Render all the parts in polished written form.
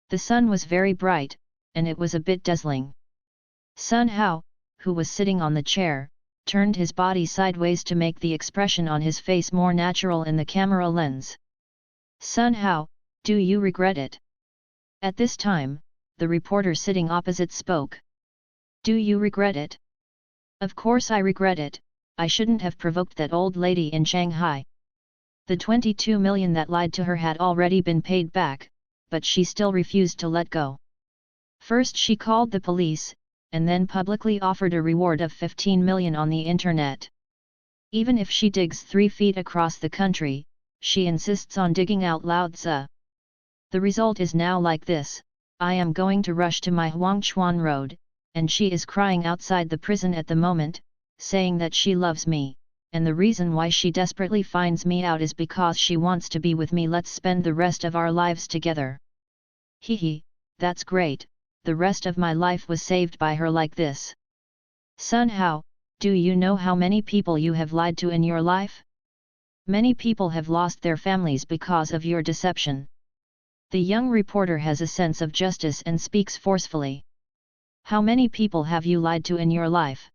The sun was very bright, and it was a bit dazzling. Sun Hao, who was sitting on the chair, turned his body sideways to make the expression on his face more natural in the camera lens. Sun Hao, do you regret it? At this time, the reporter sitting opposite spoke. Do you regret it? Of course I regret it. I shouldn't have provoked that old lady in Shanghai. The 22 million that lied to her had already been paid back, but she still refused to let go. First she called the police, and then publicly offered a reward of 15 million on the internet. Even if she digs 3 feet across the country, she insists on digging out Lao Tzu. The result is now like this: I am going to rush to my Huangchuan Road, and she is crying outside the prison at the moment, saying that she loves me, and the reason why she desperately finds me out is because she wants to be with me. Let's spend the rest of our lives together. Hee, that's great, the rest of my life was saved by her like this. Sun Hao, do you know how many people you have lied to in your life? Many people have lost their families because of your deception. The young reporter has a sense of justice and speaks forcefully. How many people have you lied to in your life?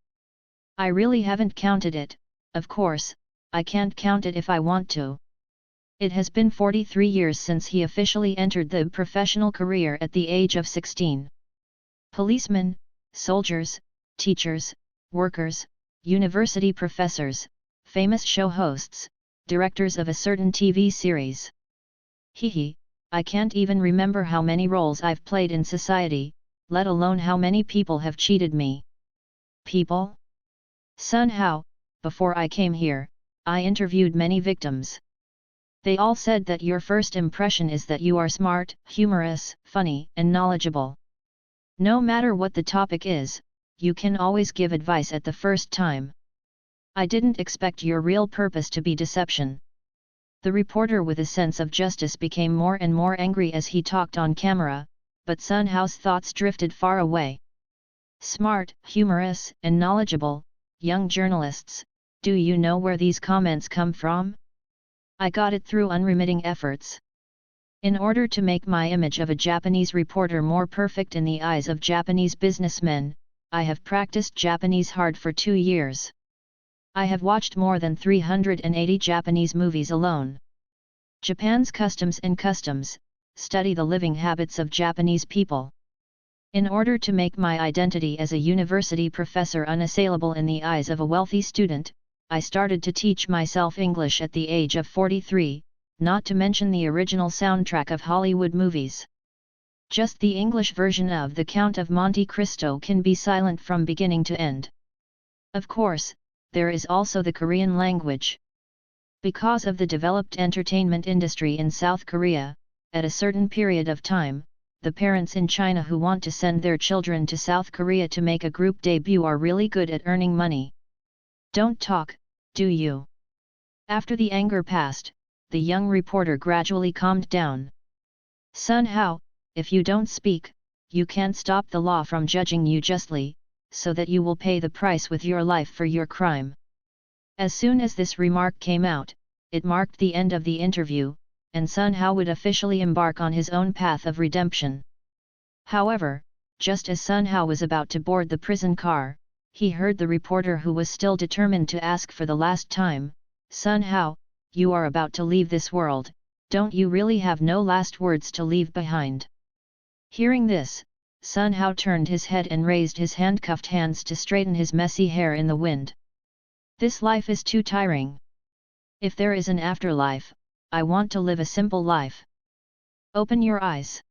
I really haven't counted it. Of course, I can't count it if I want to. It has been 43 years since he officially entered the professional career at the age of 16. Policemen, soldiers, teachers, workers, university professors, famous show hosts, directors of a certain TV series. Hee, I can't even remember how many roles I've played in society, let alone how many people have cheated me. People? Sun Hao, before I came here, I interviewed many victims. They all said that your first impression is that you are smart, humorous, funny, and knowledgeable. No matter what the topic is, you can always give advice at the first time. I didn't expect your real purpose to be deception. The reporter with a sense of justice became more and more angry as he talked on camera, but Sun Hao's thoughts drifted far away. Smart, humorous, and knowledgeable, young journalists, do you know where these comments come from? I got it through unremitting efforts. In order to make my image of a Japanese reporter more perfect in the eyes of Japanese businessmen, I have practiced Japanese hard for 2 years. I have watched more than 380 Japanese movies alone. Japan's customs, study the living habits of Japanese people. In order to make my identity as a university professor unassailable in the eyes of a wealthy student, I started to teach myself English at the age of 43, not to mention the original soundtrack of Hollywood movies. Just the English version of The Count of Monte Cristo can be silent from beginning to end. Of course, there is also the Korean language. Because of the developed entertainment industry in South Korea, at a certain period of time, the parents in China who want to send their children to South Korea to make a group debut are really good at earning money. Don't talk, do you? After the anger passed, the young reporter gradually calmed down. Sun Hao, if you don't speak, you can't stop the law from judging you justly, so that you will pay the price with your life for your crime. As soon as this remark came out, it marked the end of the interview, and Sun Hao would officially embark on his own path of redemption. However, just as Sun Hao was about to board the prison car, he heard the reporter who was still determined to ask for the last time, Sun Hao, you are about to leave this world, don't you really have no last words to leave behind? Hearing this, Sun Hao turned his head and raised his handcuffed hands to straighten his messy hair in the wind. This life is too tiring. If there is an afterlife, I want to live a simple life. Open your eyes.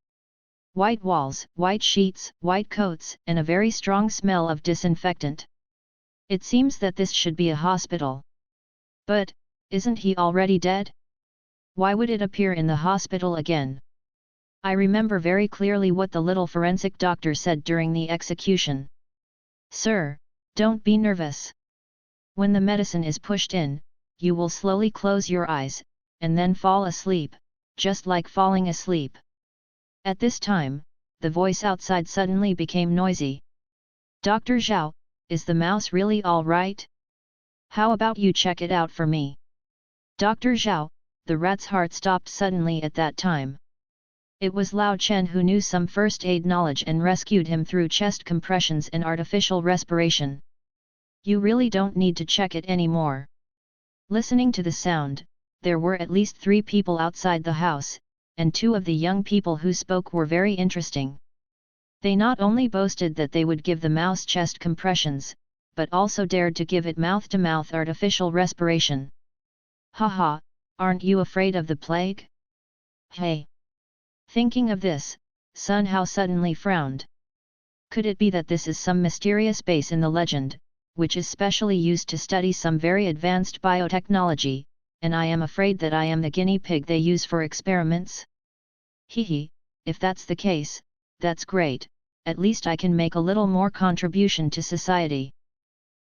White walls, white sheets, white coats, and a very strong smell of disinfectant. It seems that this should be a hospital. But, isn't he already dead? Why would it appear in the hospital again? I remember very clearly what the little forensic doctor said during the execution. Sir, don't be nervous. When the medicine is pushed in, you will slowly close your eyes, and then fall asleep, just like falling asleep. At this time, the voice outside suddenly became noisy. Dr. Zhao, is the mouse really all right? How about you check it out for me? Dr. Zhao, the rat's heart stopped suddenly at that time. It was Lao Chen who knew some first aid knowledge and rescued him through chest compressions and artificial respiration. You really don't need to check it anymore. Listening to the sound, there were at least 3 people outside the house, and 2 of the young people who spoke were very interesting. They not only boasted that they would give the mouse chest compressions, but also dared to give it mouth-to-mouth artificial respiration. Haha, aren't you afraid of the plague? Hey! Thinking of this, Sun Hao suddenly frowned. Could it be that this is some mysterious base in the legend, which is specially used to study some very advanced biotechnology, and I am afraid that I am the guinea pig they use for experiments? Hehe, if that's the case, that's great, at least I can make a little more contribution to society.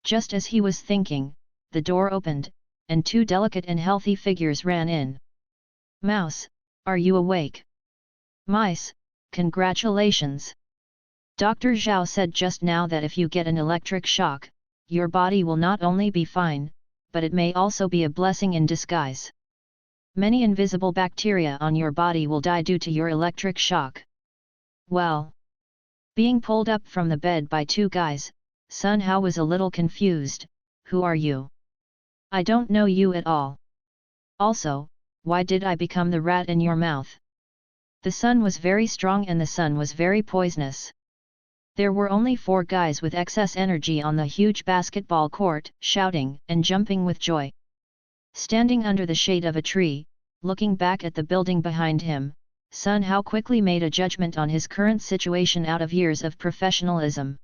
Just as he was thinking, the door opened, and 2 delicate and healthy figures ran in. Mouse, are you awake? Mice, congratulations! Dr. Zhao said just now that if you get an electric shock, your body will not only be fine, but it may also be a blessing in disguise. Many invisible bacteria on your body will die due to your electric shock. Well, being pulled up from the bed by 2 guys, Sun Hao was a little confused. Who are you? I don't know you at all. Also, why did I become the rat in your mouth? The sun was very strong and the sun was very poisonous. There were only 4 guys with excess energy on the huge basketball court, shouting and jumping with joy. Standing under the shade of a tree, looking back at the building behind him, Sun Hao quickly made a judgment on his current situation out of years of professionalism.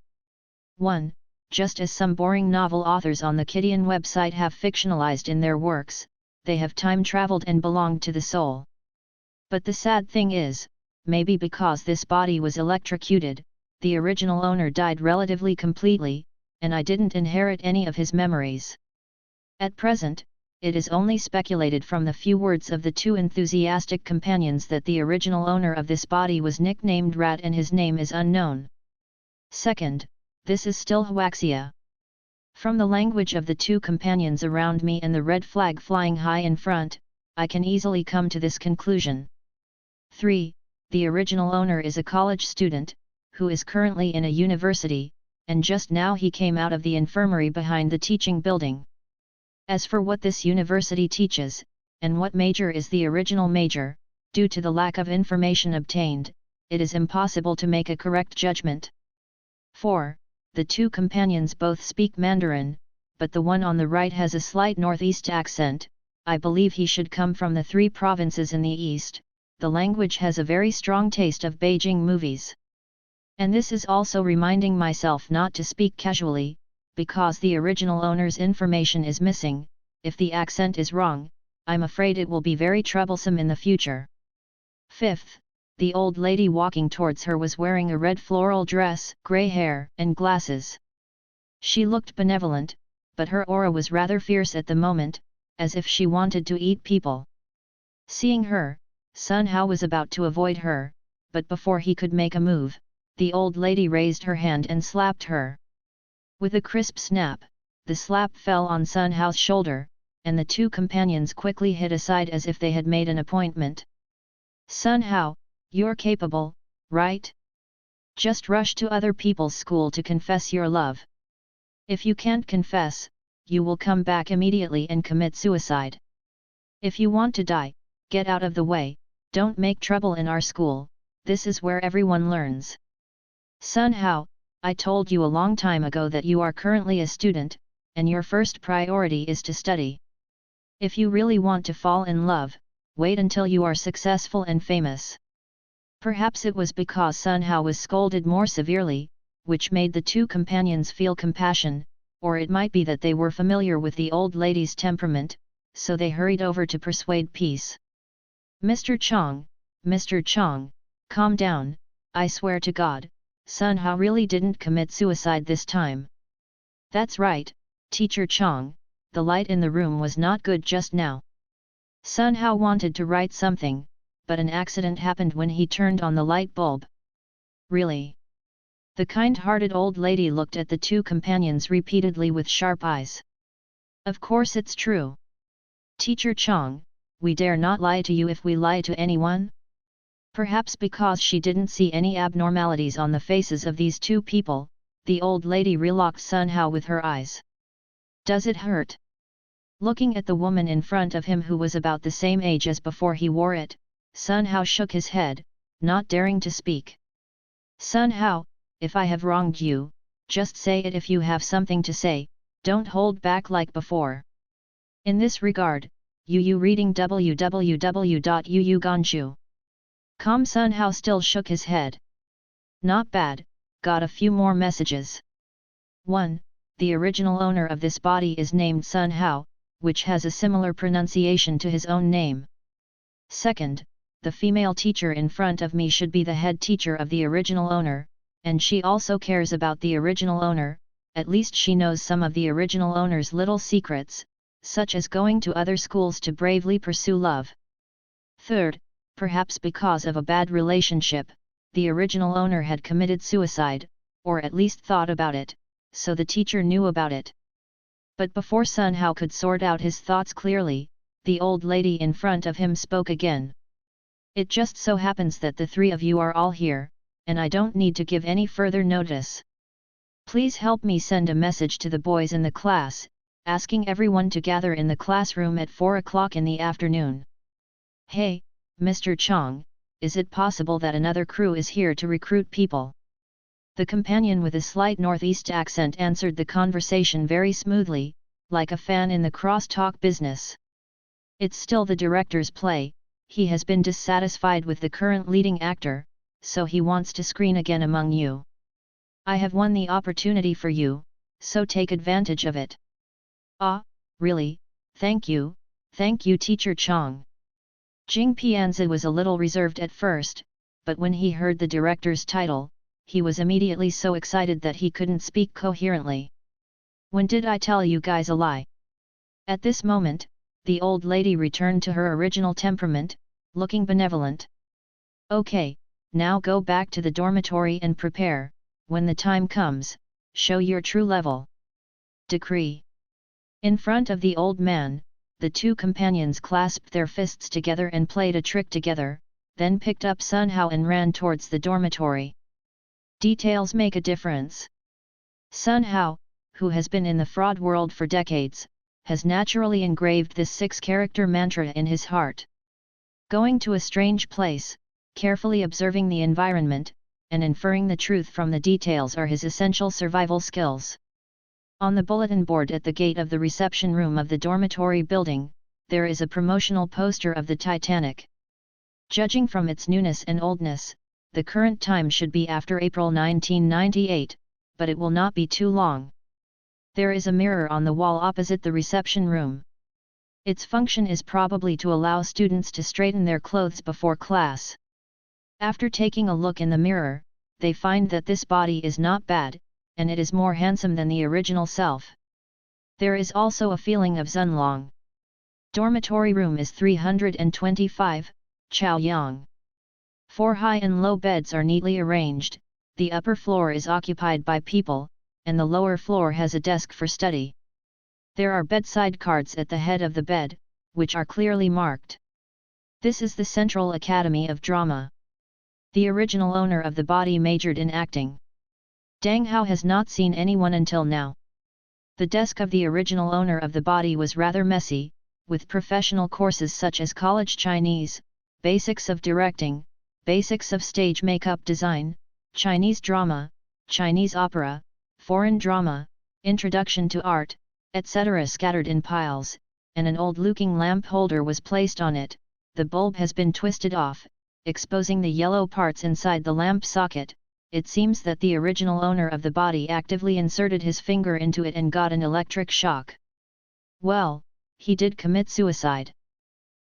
1. Just as some boring novel authors on the Kidian website have fictionalized in their works, they have time-traveled and belonged to the soul. But the sad thing is, maybe because this body was electrocuted, the original owner died relatively completely, and I didn't inherit any of his memories. At present, it is only speculated from the few words of the 2 enthusiastic companions that the original owner of this body was nicknamed Rat and his name is unknown. Second, this is still Huaxia. From the language of the 2 companions around me and the red flag flying high in front, I can easily come to this conclusion. 3. The original owner is a college student, who is currently in a university, and just now he came out of the infirmary behind the teaching building. As for what this university teaches, and what major is the original major, due to the lack of information obtained, it is impossible to make a correct judgment. 4. The 2 companions both speak Mandarin, but the one on the right has a slight northeast accent. I believe he should come from the 3 provinces in the east. The language has a very strong taste of Beijing movies. And this is also reminding myself not to speak casually, because the original owner's information is missing. If the accent is wrong, I'm afraid it will be very troublesome in the future. 5th, the old lady walking towards her was wearing a red floral dress, grey hair, and glasses. She looked benevolent, but her aura was rather fierce at the moment, as if she wanted to eat people. Seeing her, Sun Hao was about to avoid her, but before he could make a move, the old lady raised her hand and slapped her. With a crisp snap, the slap fell on Sun Hao's shoulder, and the 2 companions quickly hid aside as if they had made an appointment. Sun Hao, you're capable, right? Just rush to other people's school to confess your love. If you can't confess, you will come back immediately and commit suicide. If you want to die, get out of the way, don't make trouble in our school, this is where everyone learns. Sun Hao, I told you a long time ago that you are currently a student, and your first priority is to study. If you really want to fall in love, wait until you are successful and famous. Perhaps it was because Sun Hao was scolded more severely, which made the 2 companions feel compassion, or it might be that they were familiar with the old lady's temperament, so they hurried over to persuade peace. Mr. Chong, calm down, I swear to God, Sun Hao really didn't commit suicide this time. That's right, Teacher Chong, the light in the room was not good just now. Sun Hao wanted to write something, but an accident happened when he turned on the light bulb. Really? The kind-hearted old lady looked at the 2 companions repeatedly with sharp eyes. Of course it's true. Teacher Chong, we dare not lie to you if we lie to anyone? Perhaps because she didn't see any abnormalities on the faces of these two people, the old lady relocked Sun Hao with her eyes. Does it hurt? Looking at the woman in front of him who was about the same age as before he wore it, Sun Hao shook his head, not daring to speak. Sun Hao, if I have wronged you, just say it. If you have something to say, don't hold back like before. In this regard, Yu reading www.yuuganshu.com. Sun Hao still shook his head. Not bad, got a few more messages. 1. The original owner of this body is named Sun Hao, which has a similar pronunciation to his own name. 2. The female teacher in front of me should be the head teacher of the original owner, and she also cares about the original owner, at least she knows some of the original owner's little secrets, such as going to other schools to bravely pursue love. 3. Perhaps because of a bad relationship, the original owner had committed suicide, or at least thought about it, so the teacher knew about it. But before Sun Hao could sort out his thoughts clearly, the old lady in front of him spoke again. It just so happens that the three of you are all here, and I don't need to give any further notice. Please help me send a message to the boys in the class, asking everyone to gather in the classroom at 4 o'clock in the afternoon. Hey, Mr. Chong, is it possible that another crew is here to recruit people? The companion with a slight northeast accent answered the conversation very smoothly, like a fan in the cross-talk business. It's still the director's play, he has been dissatisfied with the current leading actor, so he wants to screen again among you. I have won the opportunity for you, so take advantage of it. Ah, really, thank you Teacher Chong. Jing Pianzi was a little reserved at first, but when he heard the director's title, he was immediately so excited that he couldn't speak coherently. When did I tell you guys a lie? At this moment, the old lady returned to her original temperament, looking benevolent. Okay, now go back to the dormitory and prepare, when the time comes, show your true level. Decree. In front of the old man, the two companions clasped their fists together and played a trick together, then picked up Sun Hao and ran towards the dormitory. Details make a difference. Sun Hao, who has been in the fraud world for decades, has naturally engraved this 6-character mantra in his heart. Going to a strange place, carefully observing the environment, and inferring the truth from the details are his essential survival skills. On the bulletin board at the gate of the reception room of the dormitory building, there is a promotional poster of the Titanic. Judging from its newness and oldness, the current time should be after April 1998, but it will not be too long. There is a mirror on the wall opposite the reception room. Its function is probably to allow students to straighten their clothes before class. After taking a look in the mirror, they find that this body is not bad, and it is more handsome than the original self. There is also a feeling of Zunlong. Dormitory room is 325, Chaoyang. 4 high and low beds are neatly arranged, the upper floor is occupied by people, and the lower floor has a desk for study. There are bedside cards at the head of the bed, which are clearly marked. This is the Central Academy of Drama. The original owner of the body majored in acting. Dang Hao has not seen anyone until now. The desk of the original owner of the body was rather messy, with professional courses such as college Chinese, basics of directing, basics of stage makeup design, Chinese drama, Chinese opera, foreign drama, introduction to art, etc. scattered in piles, and an old-looking lamp holder was placed on it. The bulb has been twisted off, exposing the yellow parts inside the lamp socket. It seems that the original owner of the body actively inserted his finger into it and got an electric shock. Well, he did commit suicide.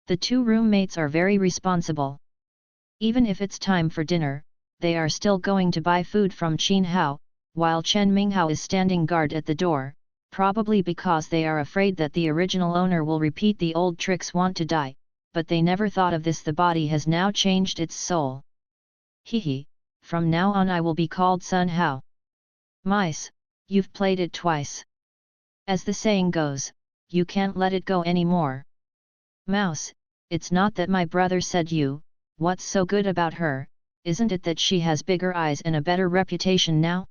The two roommates are very responsible. Even if it's time for dinner, they are still going to buy food from Qin Hao, while Chen Minghao is standing guard at the door, probably because they are afraid that the original owner will repeat the old tricks, want to die, but they never thought of this. The body has now changed its soul. Hehe, from now on I will be called Sun Hao. Mice, you've played it twice. As the saying goes, you can't let it go anymore. Mouse, it's not that my brother said you, what's so good about her, isn't it that she has bigger eyes and a better reputation now?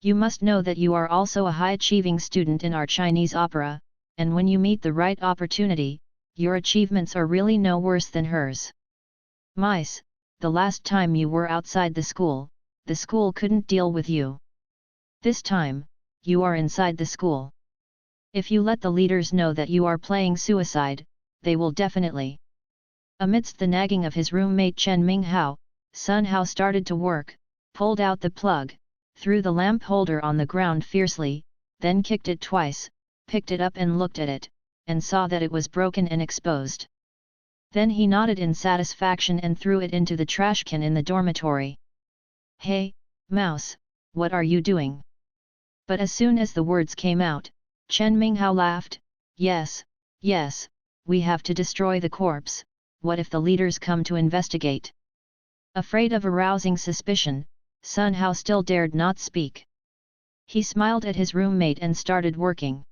You must know that you are also a high-achieving student in our Chinese opera, and when you meet the right opportunity, your achievements are really no worse than hers. Mice, the last time you were outside the school couldn't deal with you. This time, you are inside the school. If you let the leaders know that you are playing suicide, they will definitely. Amidst the nagging of his roommate Chen Minghao, Sun Hao started to work, pulled out the plug, threw the lamp holder on the ground fiercely, then kicked it twice, picked it up and looked at it, and saw that it was broken and exposed. Then he nodded in satisfaction and threw it into the trash can in the dormitory. "Hey, Mouse, what are you doing?" But as soon as the words came out, Chen Minghao laughed. Yes, we have to destroy the corpse. What if the leaders come to investigate?" Afraid of arousing suspicion, Sun Hao still dared not speak. He smiled at his roommate and started working.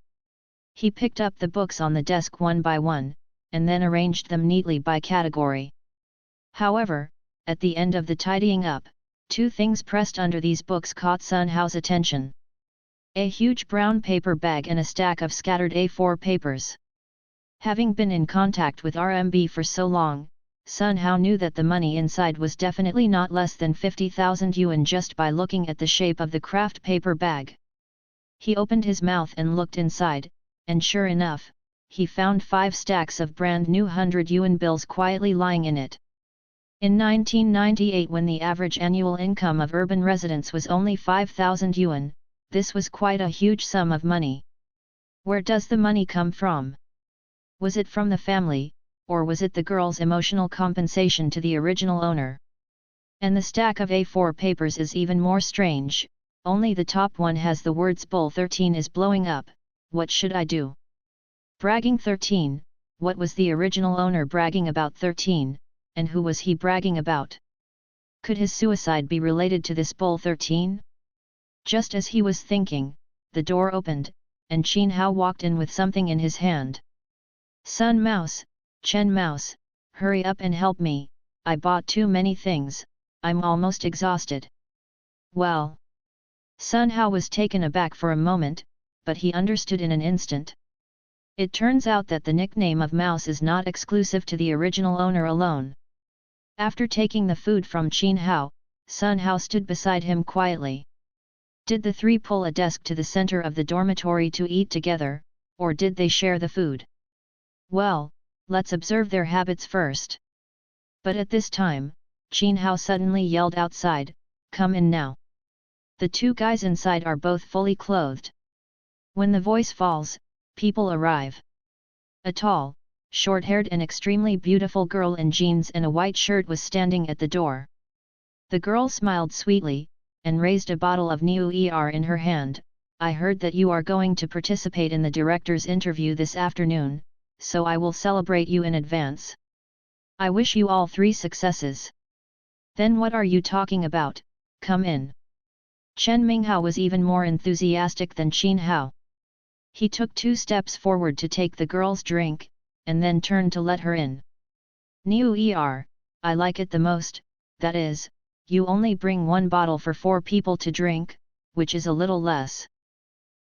He picked up the books on the desk one by one, and then arranged them neatly by category. However, at the end of the tidying up, two things pressed under these books caught Sun Hao's attention. A huge brown paper bag and a stack of scattered A4 papers. Having been in contact with RMB for so long, Sun Hao knew that the money inside was definitely not less than 50,000 yuan just by looking at the shape of the craft paper bag. He opened his mouth and looked inside, and sure enough, he found 5 stacks of brand new 100 yuan bills quietly lying in it. In 1998, when the average annual income of urban residents was only 5,000 yuan, this was quite a huge sum of money. Where does the money come from? Was it from the family, or was it the girl's emotional compensation to the original owner? And the stack of A4 papers is even more strange, only the top one has the words "Bull 13 is blowing up, what should I do?" Bragging 13, what was the original owner bragging about 13, and who was he bragging about? Could his suicide be related to this Bull 13? Just as he was thinking, the door opened, and Qin Hao walked in with something in his hand. "Sun Mouse, Chen Mouse, hurry up and help me, I bought too many things, I'm almost exhausted." Well. Sun Hao was taken aback for a moment, but he understood in an instant. It turns out that the nickname of Mouse is not exclusive to the original owner alone. After taking the food from Qin Hao, Sun Hao stood beside him quietly. Did the three pull a desk to the center of the dormitory to eat together, or did they share the food? Well, let's observe their habits first. But at this time, Qin Hao suddenly yelled outside, "Come in now." The two guys inside are both fully clothed. When the voice falls, people arrive. A tall, short-haired and extremely beautiful girl in jeans and a white shirt was standing at the door. The girl smiled sweetly, and raised a bottle of New Er in her hand. "I heard that you are going to participate in the director's interview this afternoon, so I will celebrate you in advance. I wish you all 3 successes." "Then what are you talking about? Come in." Chen Minghao was even more enthusiastic than Qin Hao. He took 2 steps forward to take the girl's drink, and then turned to let her in. "New Er, I like it the most, that is, you only bring 1 bottle for 4 people to drink, which is a little less.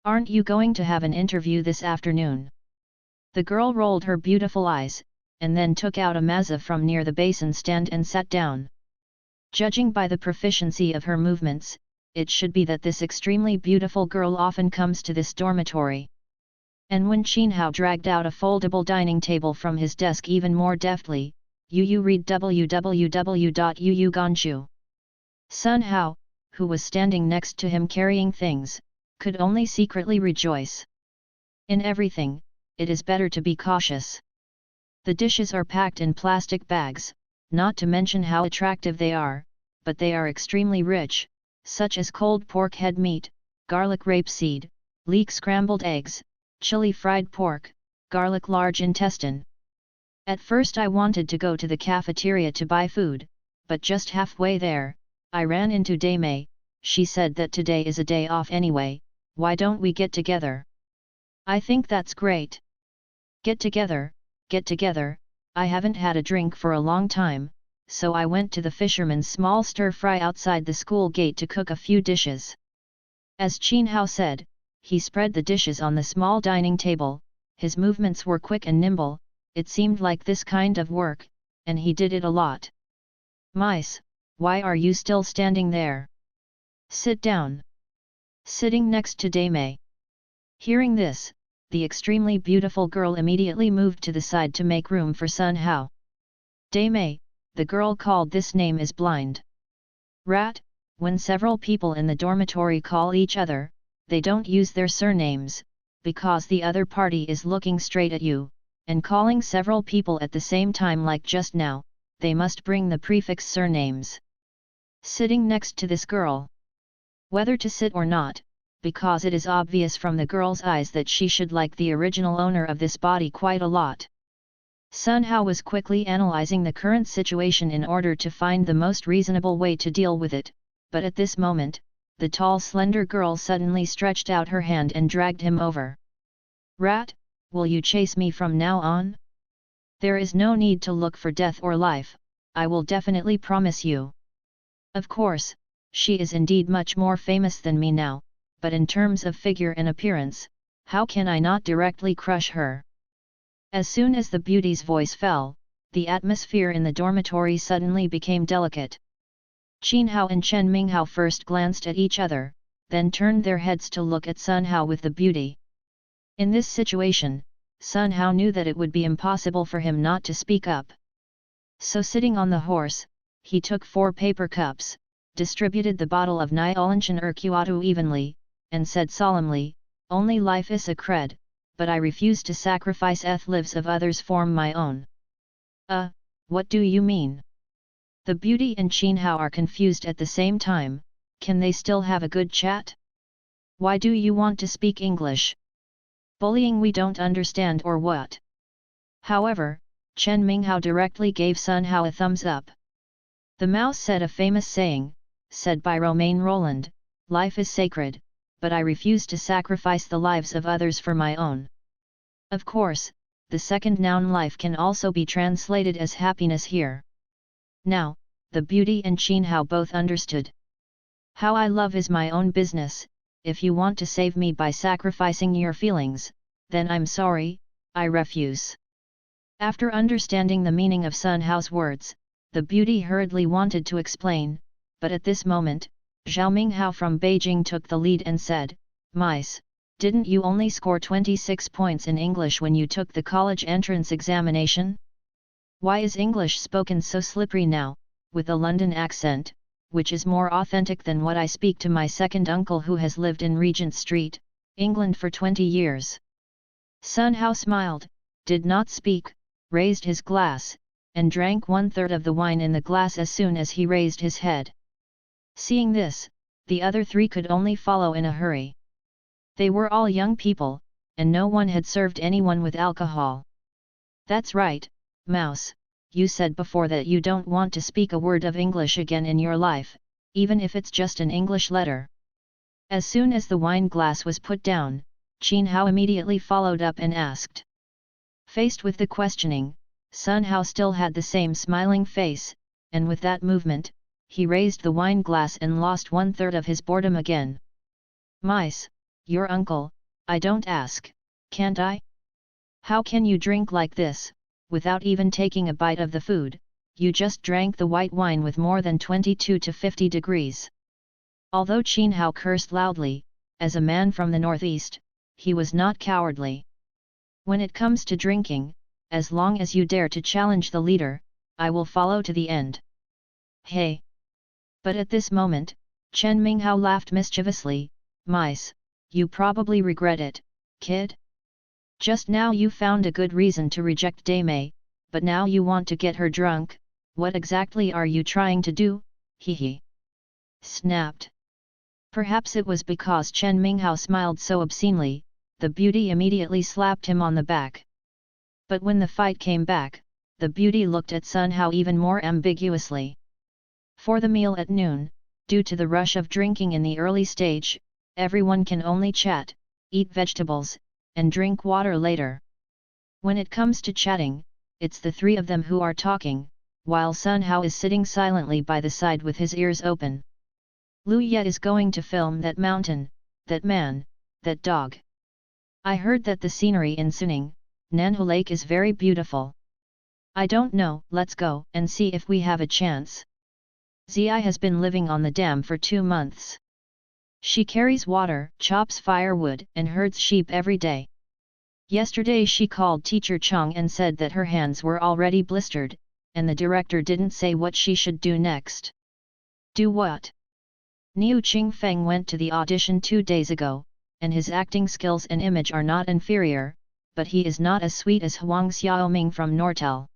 Aren't you going to have an interview this afternoon?" The girl rolled her beautiful eyes, and then took out a mazza from near the basin stand and sat down. Judging by the proficiency of her movements, it should be that this extremely beautiful girl often comes to this dormitory. And when Qin Hao dragged out a foldable dining table from his desk even more deftly, Yu read www.yuganju. Sun Hao, who was standing next to him carrying things, could only secretly rejoice. In everything, it is better to be cautious. The dishes are packed in plastic bags, not to mention how attractive they are, but they are extremely rich, such as cold pork head meat, garlic rapeseed, leek scrambled eggs, chili fried pork, garlic large intestine. At first I wanted to go to the cafeteria to buy food, but just halfway there, I ran into Daimei. She said that today is a day off anyway, why don't we get together? I think that's great. Get together, I haven't had a drink for a long time, so I went to the fisherman's small stir-fry outside the school gate to cook a few dishes. As Qin Hao said, he spread the dishes on the small dining table. His movements were quick and nimble, it seemed like this kind of work, and he did it a lot. Mice, why are you still standing there? Sit down. Sitting next to Daimei. Hearing this, the extremely beautiful girl immediately moved to the side to make room for Sun Hao. Daimei, the girl called this name is blind. Rat, when several people in the dormitory call each other, they don't use their surnames, because the other party is looking straight at you, and calling several people at the same time like just now, they must bring the prefix surnames. Sitting next to this girl. Whether to sit or not, because it is obvious from the girl's eyes that she should like the original owner of this body quite a lot. Sun Hao was quickly analyzing the current situation in order to find the most reasonable way to deal with it, but at this moment, the tall slender girl suddenly stretched out her hand and dragged him over. Rat, will you chase me from now on? There is no need to look for death or life, I will definitely promise you. Of course, she is indeed much more famous than me now, but in terms of figure and appearance, how can I not directly crush her? As soon as the beauty's voice fell, the atmosphere in the dormitory suddenly became delicate. Qin Hao and Chen Minghao first glanced at each other, then turned their heads to look at Sun Hao with the beauty. In this situation, Sun Hao knew that it would be impossible for him not to speak up. So sitting on the horse, he took 4 paper cups, distributed the bottle of Niolanchen Urquatu evenly, and said solemnly, only life is a cred, but I refuse to sacrifice lives of others for my own. What do you mean? The beauty and Qin Hao are confused at the same time, can they still have a good chat? Why do you want to speak English? Bullying we don't understand or what? However, Chen Minghao directly gave Sun Hao a thumbs up. The mouse said a famous saying, said by Romain Rolland, life is sacred, but I refuse to sacrifice the lives of others for my own. Of course, the second noun life can also be translated as happiness here. Now, the beauty and Qin Hao both understood. How I love is my own business, if you want to save me by sacrificing your feelings, then I'm sorry, I refuse. After understanding the meaning of Sun Hao's words, the beauty hurriedly wanted to explain, but at this moment, Zhao Minghao from Beijing took the lead and said, Mice, didn't you only score 26 points in English when you took the college entrance examination? Why is English spoken so slippery now, with a London accent, which is more authentic than what I speak to my second uncle who has lived in Regent Street, England for 20 years? Sun Hao smiled, did not speak, raised his glass, and drank 1/3 of the wine in the glass as soon as he raised his head. Seeing this, the other 3 could only follow in a hurry. They were all young people, and no one had served anyone with alcohol. That's right, Mouse, you said before that you don't want to speak a word of English again in your life, even if it's just an English letter. As soon as the wine glass was put down, Qin Hao immediately followed up and asked. Faced with the questioning, Sun Hao still had the same smiling face, and with that movement, he raised the wine glass and lost 1/3 of his boredom again. Mice, your uncle, I don't ask, can't I? How can you drink like this, without even taking a bite of the food? You just drank the white wine with more than 22 to 50 degrees. Although Qin Hao cursed loudly, as a man from the northeast, he was not cowardly. When it comes to drinking, as long as you dare to challenge the leader, I will follow to the end. Hey! But at this moment, Chen Minghao laughed mischievously, Mice, you probably regret it, kid? Just now you found a good reason to reject Daimei, but now you want to get her drunk, what exactly are you trying to do, he snapped. Perhaps it was because Chen Minghao smiled so obscenely, the beauty immediately slapped him on the back. But when the fight came back, the beauty looked at Sun Hao even more ambiguously. For the meal at noon, due to the rush of drinking in the early stage, everyone can only chat, eat vegetables, and drink water later. When it comes to chatting, it's the 3 of them who are talking, while Sun Hao is sitting silently by the side with his ears open. Lu Ye is going to film that mountain, that man, that dog. I heard that the scenery in Suning, Nanhu Lake is very beautiful. I don't know, let's go and see if we have a chance. Zi has been living on the dam for 2 months. She carries water, chops firewood, and herds sheep every day. Yesterday she called teacher Chang and said that her hands were already blistered, and the director didn't say what she should do next. Do what? Niu Qingfeng went to the audition 2 days ago, and his acting skills and image are not inferior, but he is not as sweet as Huang Xiaoming from Nortel.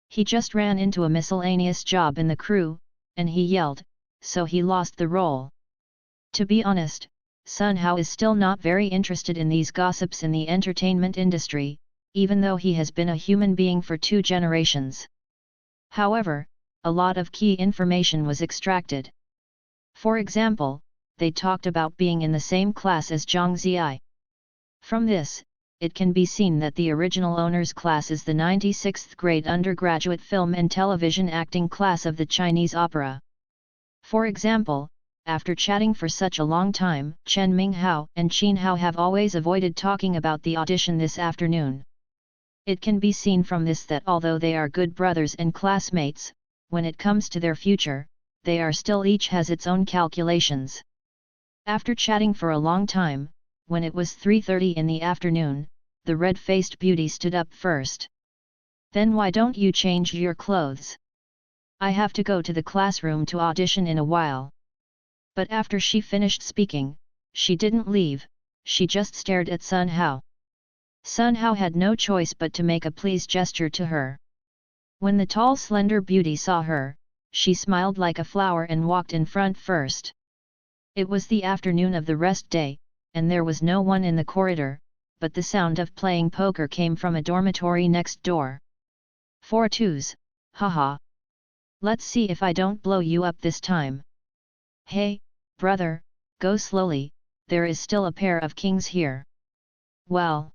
He just ran into a miscellaneous job in the crew, and he yelled, so he lost the role. To be honest, Sun Hao is still not very interested in these gossips in the entertainment industry, even though he has been a human being for 2 generations. However, a lot of key information was extracted. For example, they talked about being in the same class as Zhang Ziyi. From this, it can be seen that the original owner's class is the 96th grade undergraduate film and television acting class of the Chinese opera. For example, after chatting for such a long time, Chen Minghao and Qin Hao have always avoided talking about the audition this afternoon. It can be seen from this that although they are good brothers and classmates, when it comes to their future, they are still each has its own calculations. After chatting for a long time, when it was 3:30 in the afternoon, the red-faced beauty stood up first. Then why don't you change your clothes? I have to go to the classroom to audition in a while. But after she finished speaking, she didn't leave, she just stared at Sun Hao. Sun Hao had no choice but to make a please gesture to her. When the tall slender beauty saw her, she smiled like a flower and walked in front first. It was the afternoon of the rest day, and there was no one in the corridor, but the sound of playing poker came from a dormitory next door. 4 twos, haha. Let's see if I don't blow you up this time. Hey, brother, go slowly, there is still a pair of kings here. Well.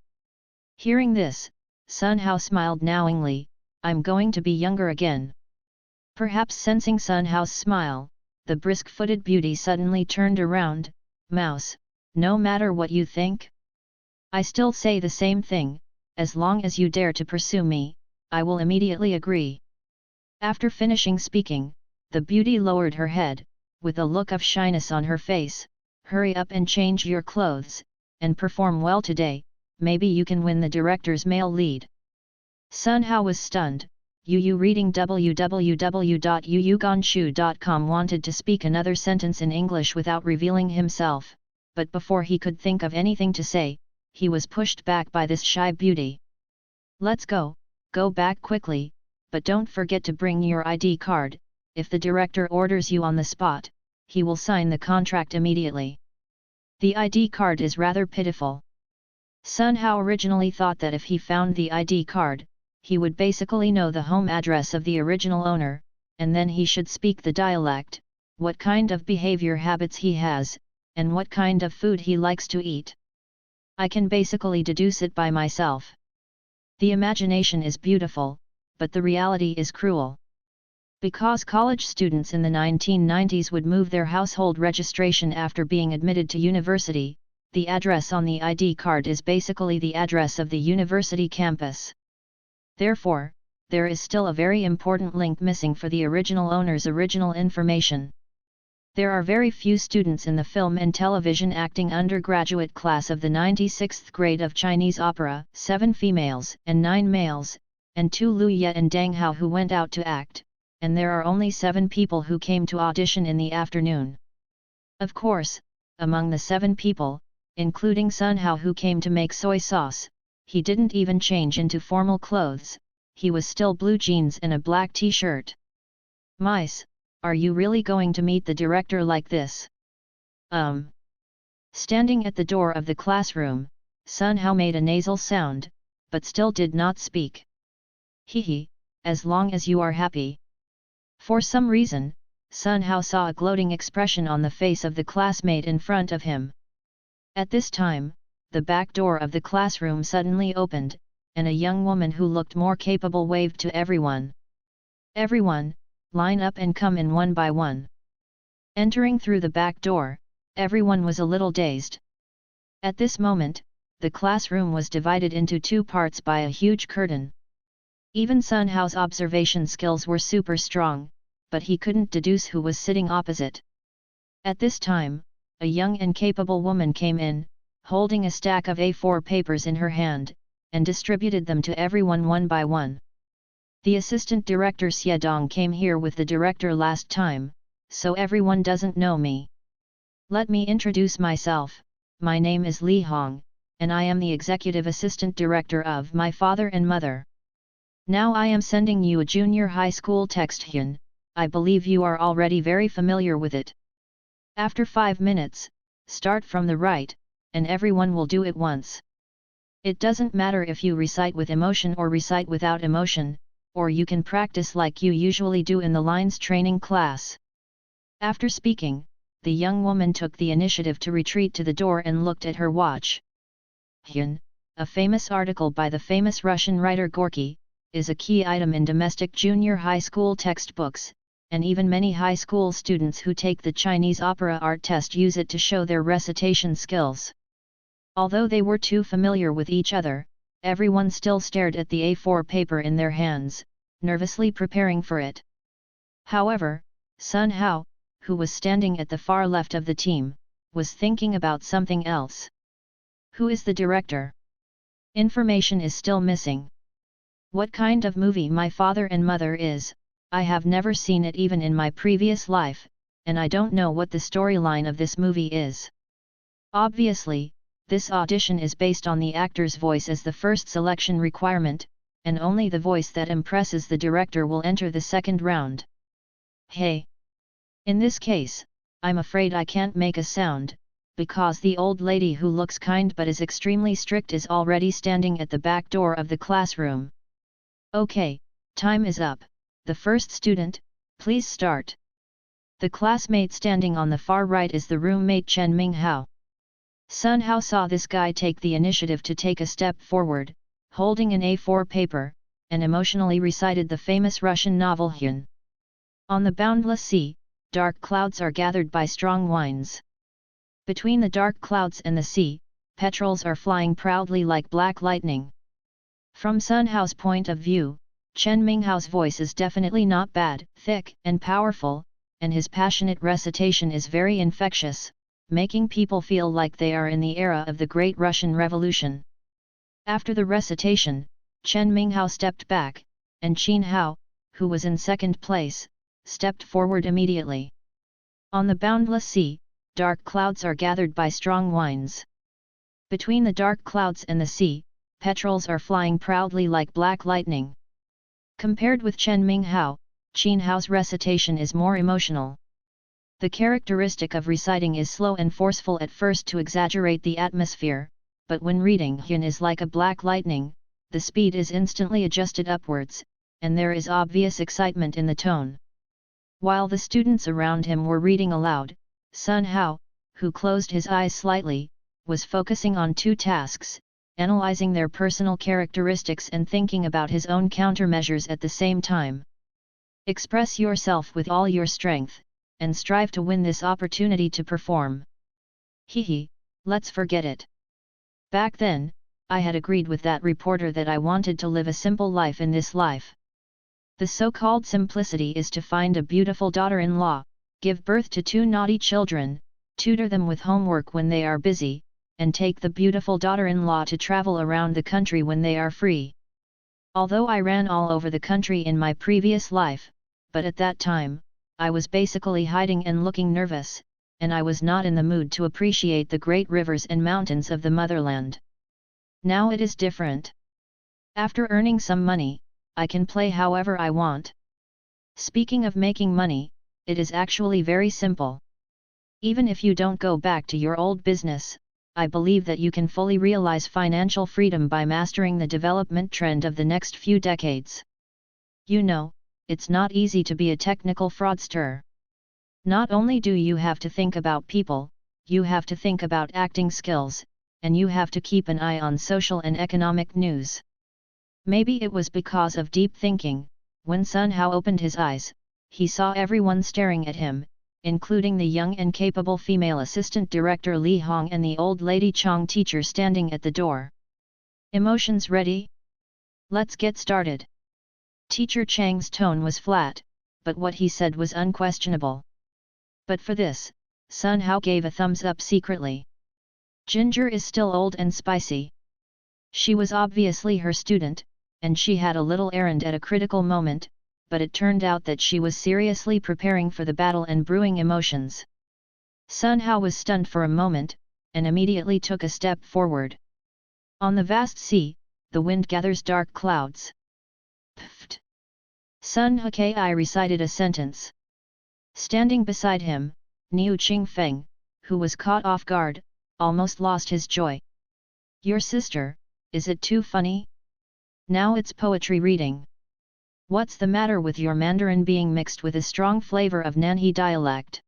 Hearing this, Sun Hao smiled knowingly, I'm going to be younger again. Perhaps sensing Sun Hao's smile, the brisk-footed beauty suddenly turned around, Mouse, no matter what you think. I still say the same thing, as long as you dare to pursue me, I will immediately agree. After finishing speaking, the beauty lowered her head, with a look of shyness on her face, hurry up and change your clothes, and perform well today, maybe you can win the director's male lead. Sun Hao was stunned. Yu reading www.yuyuganshu.com wanted to speak another sentence in English without revealing himself, but before he could think of anything to say, he was pushed back by this shy beauty. Let's go back quickly, but don't forget to bring your ID card, if the director orders you on the spot, he will sign the contract immediately. The ID card is rather pitiful. Sun Hao originally thought that if he found the ID card, he would basically know the home address of the original owner, and then he should speak the dialect, what kind of behavior habits he has, and what kind of food he likes to eat. I can basically deduce it by myself. The imagination is beautiful, but the reality is cruel. Because college students in the 1990s would move their household registration after being admitted to university, the address on the ID card is basically the address of the university campus. Therefore, there is still a very important link missing for the original owner's original information. There are very few students in the film and television acting undergraduate class of the 96th grade of Chinese opera, 7 females and 9 males, and 2 Lu Ye and Dang Hao who went out to act, and there are only 7 people who came to audition in the afternoon. Of course, among the 7 people, including Sun Hao who came to make soy sauce, he didn't even change into formal clothes, he was still blue jeans and a black t-shirt. Mice, are you really going to meet the director like this? Standing at the door of the classroom, Sun Hao made a nasal sound, but still did not speak. Hehe, as long as you are happy. For some reason, Sun Hao saw a gloating expression on the face of the classmate in front of him. At this time, the back door of the classroom suddenly opened, and a young woman who looked more capable waved to everyone. Everyone, line up and come in one by one. Entering through the back door, everyone was a little dazed. At this moment, the classroom was divided into two parts by a huge curtain. Even Sun Hao's observation skills were super strong, but he couldn't deduce who was sitting opposite. At this time, a young and capable woman came in, holding a stack of A4 papers in her hand, and distributed them to everyone one by one. The assistant director Xie Dong came here with the director last time, so everyone doesn't know me. Let me introduce myself, my name is Li Hong, and I am the executive assistant director of my father and mother. Now I am sending you a junior high school text Hyun, I believe you are already very familiar with it. After 5 minutes, start from the right, and everyone will do it once. It doesn't matter if you recite with emotion or recite without emotion, or you can practice like you usually do in the lines training class. After speaking, the young woman took the initiative to retreat to the door and looked at her watch. Hyun, a famous article by the famous Russian writer Gorky, is a key item in domestic junior high school textbooks, and even many high school students who take the Chinese opera art test use it to show their recitation skills. Although they were too familiar with each other, everyone still stared at the A4 paper in their hands, nervously preparing for it. However, Sun Hao, who was standing at the far left of the team, was thinking about something else. Who is the director? Information is still missing. What kind of movie my father and mother is, I have never seen it even in my previous life, and I don't know what the storyline of this movie is. Obviously, this audition is based on the actor's voice as the first selection requirement, and only the voice that impresses the director will enter the second round. Hey! In this case, I'm afraid I can't make a sound, because the old lady who looks kind but is extremely strict is already standing at the back door of the classroom. Okay, time is up, the first student, please start. The classmate standing on the far right is the roommate Chen Minghao. Sun Hao saw this guy take the initiative to take a step forward, holding an A4 paper, and emotionally recited the famous Russian novel Hyun. On the boundless sea, dark clouds are gathered by strong winds. Between the dark clouds and the sea, petrels are flying proudly like black lightning. From Sun Hao's point of view, Chen Minghao's voice is definitely not bad, thick and powerful, and his passionate recitation is very infectious, making people feel like they are in the era of the Great Russian Revolution. After the recitation, Chen Minghao stepped back, and Qin Hao, who was in second place, stepped forward immediately. On the boundless sea, dark clouds are gathered by strong winds. Between the dark clouds and the sea, petrels are flying proudly like black lightning. Compared with Chen Minghao, Qin Hao's recitation is more emotional. The characteristic of reciting is slow and forceful at first to exaggerate the atmosphere, but when reading Hyun is like a black lightning, the speed is instantly adjusted upwards, and there is obvious excitement in the tone. While the students around him were reading aloud, Sun Hao, who closed his eyes slightly, was focusing on two tasks, analyzing their personal characteristics and thinking about his own countermeasures at the same time. Express yourself with all your strength, and strive to win this opportunity to perform. Hehe, let's forget it. Back then, I had agreed with that reporter that I wanted to live a simple life in this life. The so-called simplicity is to find a beautiful daughter-in-law, give birth to 2 naughty children, tutor them with homework when they are busy, and take the beautiful daughter-in-law to travel around the country when they are free. Although I ran all over the country in my previous life, but at that time, I was basically hiding and looking nervous, and I was not in the mood to appreciate the great rivers and mountains of the motherland. Now it is different. After earning some money, I can play however I want. Speaking of making money, it is actually very simple. Even if you don't go back to your old business, I believe that you can fully realize financial freedom by mastering the development trend of the next few decades. You know, it's not easy to be a technical fraudster. Not only do you have to think about people, you have to think about acting skills, and you have to keep an eye on social and economic news. Maybe it was because of deep thinking, When Sun Hao opened his eyes, he saw everyone staring at him, including the young and capable female assistant director Li Hong and the old lady Chong teacher standing at the door. Emotions ready? Let's get started. Teacher Chang's tone was flat, but what he said was unquestionable. But for this, Sun Hao gave a thumbs up secretly. Ginger is still old and spicy. She was obviously her student, and she had a little errand at a critical moment, but it turned out that she was seriously preparing for the battle and brewing emotions. Sun Hao was stunned for a moment, and immediately took a step forward. On the vast sea, the wind gathers dark clouds. Pfft! Sun Hao recited a sentence. Standing beside him, Niu Qingfeng, who was caught off guard, almost lost his joy. Your sister, is it too funny? Now it's poetry reading. What's the matter with your Mandarin being mixed with a strong flavor of Nanhe dialect?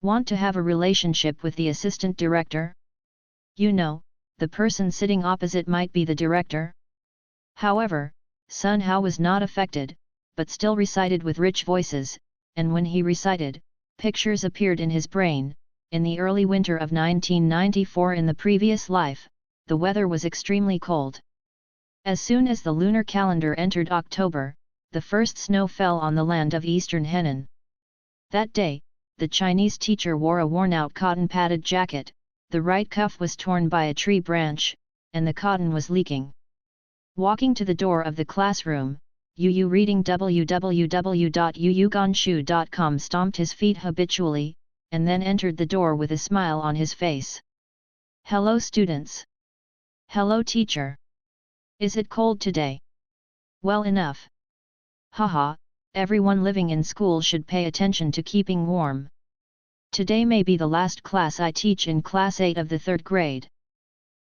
Want to have a relationship with the assistant director? You know, the person sitting opposite might be the director. However, Sun Hao was not affected, but still recited with rich voices, and when he recited, pictures appeared in his brain. In the early winter of 1994 in the previous life, the weather was extremely cold. As soon as the lunar calendar entered October, the first snow fell on the land of eastern Henan. That day, the Chinese teacher wore a worn-out cotton-padded jacket, the right cuff was torn by a tree branch, and the cotton was leaking. Walking to the door of the classroom, Yu reading www.yuyuganshu.com stomped his feet habitually, and then entered the door with a smile on his face. Hello students! Hello teacher! Is it cold today? Well enough. Haha, everyone living in school should pay attention to keeping warm. Today may be the last class I teach in class 8 of the 3rd grade.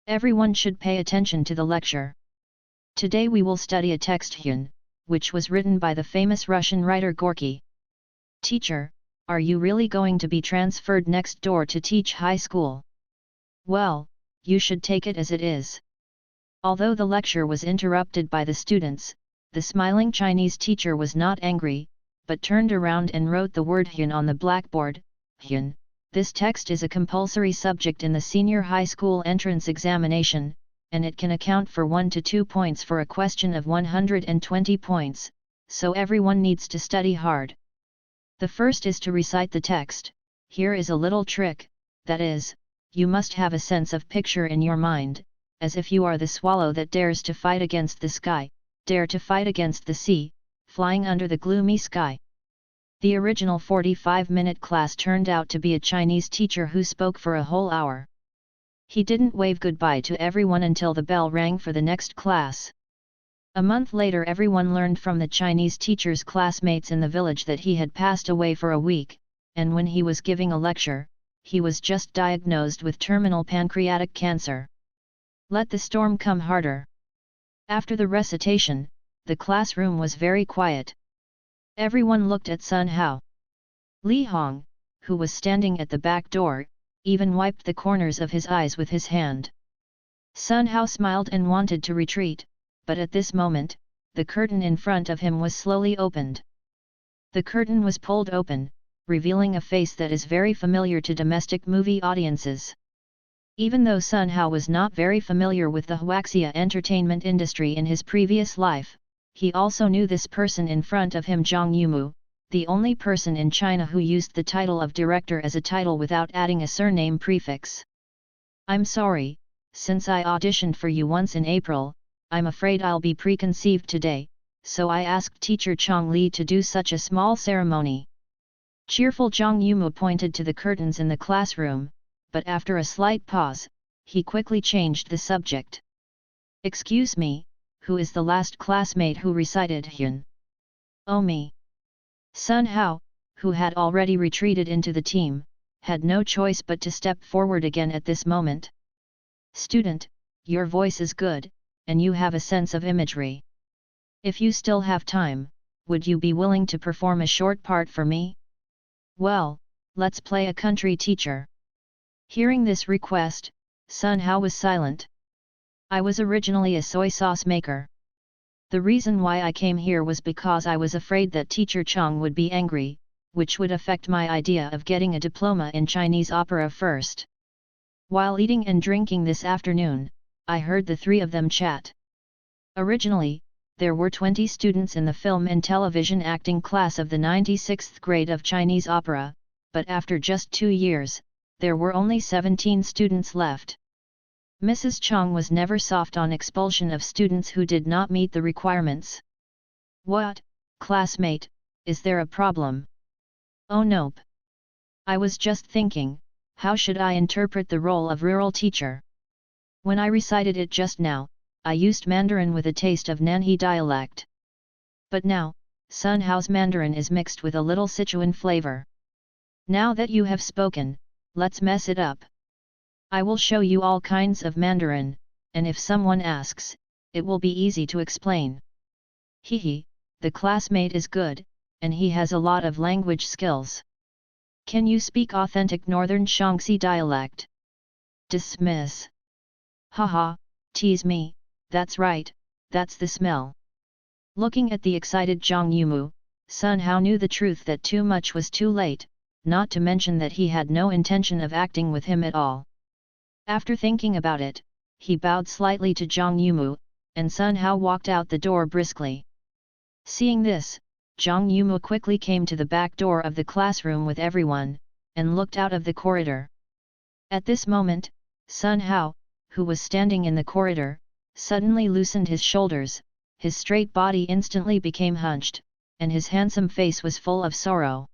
Everyone should pay attention to the lecture. Today we will study a text Hyun, which was written by the famous Russian writer Gorky. Teacher, are you really going to be transferred next door to teach high school? Well, you should take it as it is. Although the lecture was interrupted by the students, the smiling Chinese teacher was not angry, but turned around and wrote the word Hyun on the blackboard. Hyun, this text is a compulsory subject in the senior high school entrance examination, and it can account for 1 to 2 points for a question of 120 points, so everyone needs to study hard. The first is to recite the text. Here is a little trick, that is, you must have a sense of picture in your mind, as if you are the swallow that dares to fight against the sky, dare to fight against the sea, flying under the gloomy sky. The original 45-minute class turned out to be a Chinese teacher who spoke for a whole hour. He didn't wave goodbye to everyone until the bell rang for the next class. A month later everyone learned from the Chinese teacher's classmates in the village that he had passed away for a week, and when he was giving a lecture, he was just diagnosed with terminal pancreatic cancer. Let the storm come harder. After the recitation, the classroom was very quiet. Everyone looked at Sun Hao. Li Hong, who was standing at the back door, even wiped the corners of his eyes with his hand. Sun Hao smiled and wanted to retreat, but at this moment, the curtain in front of him was slowly opened. The curtain was pulled open, revealing a face that is very familiar to domestic movie audiences. Even though Sun Hao was not very familiar with the Huaxia entertainment industry in his previous life, he also knew this person in front of him, Zhang Yumu, the only person in China who used the title of director as a title without adding a surname prefix. I'm sorry, since I auditioned for you once in April, I'm afraid I'll be preconceived today, so I asked teacher Chong Li to do such a small ceremony. Cheerful Zhang Yumu pointed to the curtains in the classroom, but after a slight pause, he quickly changed the subject. Excuse me, who is the last classmate who recited Hyun? Oh me! Sun Hao, who had already retreated into the team, had no choice but to step forward again at this moment. Student, your voice is good, and you have a sense of imagery. If you still have time, would you be willing to perform a short part for me? Well, let's play a country teacher. Hearing this request, Sun Hao was silent. I was originally a soy sauce maker. The reason why I came here was because I was afraid that Teacher Chang would be angry, which would affect my idea of getting a diploma in Chinese opera first. While eating and drinking this afternoon, I heard the three of them chat. Originally, there were 20 students in the film and television acting class of the 96th grade of Chinese opera, but after just 2 years, there were only 17 students left. Mrs. Chang was never soft on expulsion of students who did not meet the requirements. What, classmate, is there a problem? Oh nope. I was just thinking, how should I interpret the role of rural teacher? When I recited it just now, I used Mandarin with a taste of Nanhe dialect. But now, Sun Hao's Mandarin is mixed with a little Sichuan flavor. Now that you have spoken, let's mess it up. I will show you all kinds of Mandarin, and if someone asks, it will be easy to explain. Hehe, the classmate is good, and he has a lot of language skills. Can you speak authentic Northern Shaanxi dialect? Dismiss. Haha, tease me, that's right, that's the smell. Looking at the excited Zhang Yumu, Sun Hao knew the truth that too much was too late, not to mention that he had no intention of acting with him at all. After thinking about it, he bowed slightly to Zhang Yumu, and Sun Hao walked out the door briskly. Seeing this, Zhang Yumu quickly came to the back door of the classroom with everyone, and looked out of the corridor. At this moment, Sun Hao, who was standing in the corridor, suddenly loosened his shoulders, his straight body instantly became hunched, and his handsome face was full of sorrow.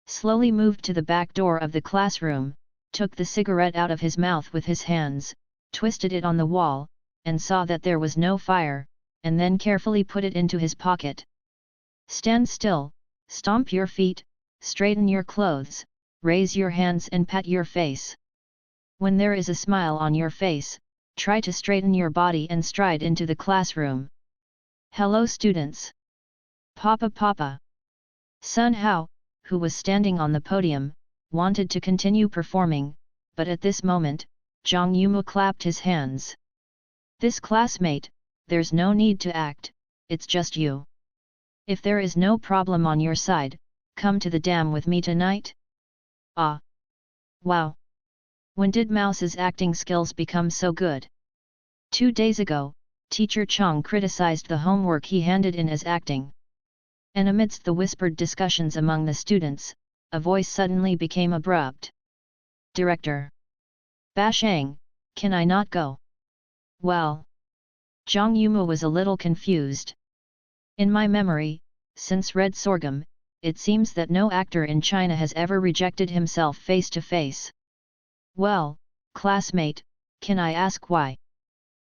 Slowly moved to the back door of the classroom, took the cigarette out of his mouth with his hands, twisted it on the wall, and saw that there was no fire, and then carefully put it into his pocket. Stand still, stomp your feet, straighten your clothes, raise your hands and pat your face. When there is a smile on your face, try to straighten your body and stride into the classroom. Hello students! Papa Papa! Sun Hao, who was standing on the podium, wanted to continue performing, but at this moment, Zhang Yumu clapped his hands. This classmate, there's no need to act, it's just you. If there is no problem on your side, come to the dam with me tonight? Ah! Wow! When did Mouse's acting skills become so good? 2 days ago, Teacher Chang criticized the homework he handed in as acting. And amidst the whispered discussions among the students, a voice suddenly became abrupt. Director! Bashang, can I not go? Well... Zhang Yumu was a little confused. In my memory, since Red Sorghum, it seems that no actor in China has ever rejected himself face to face. Well, classmate, can I ask why?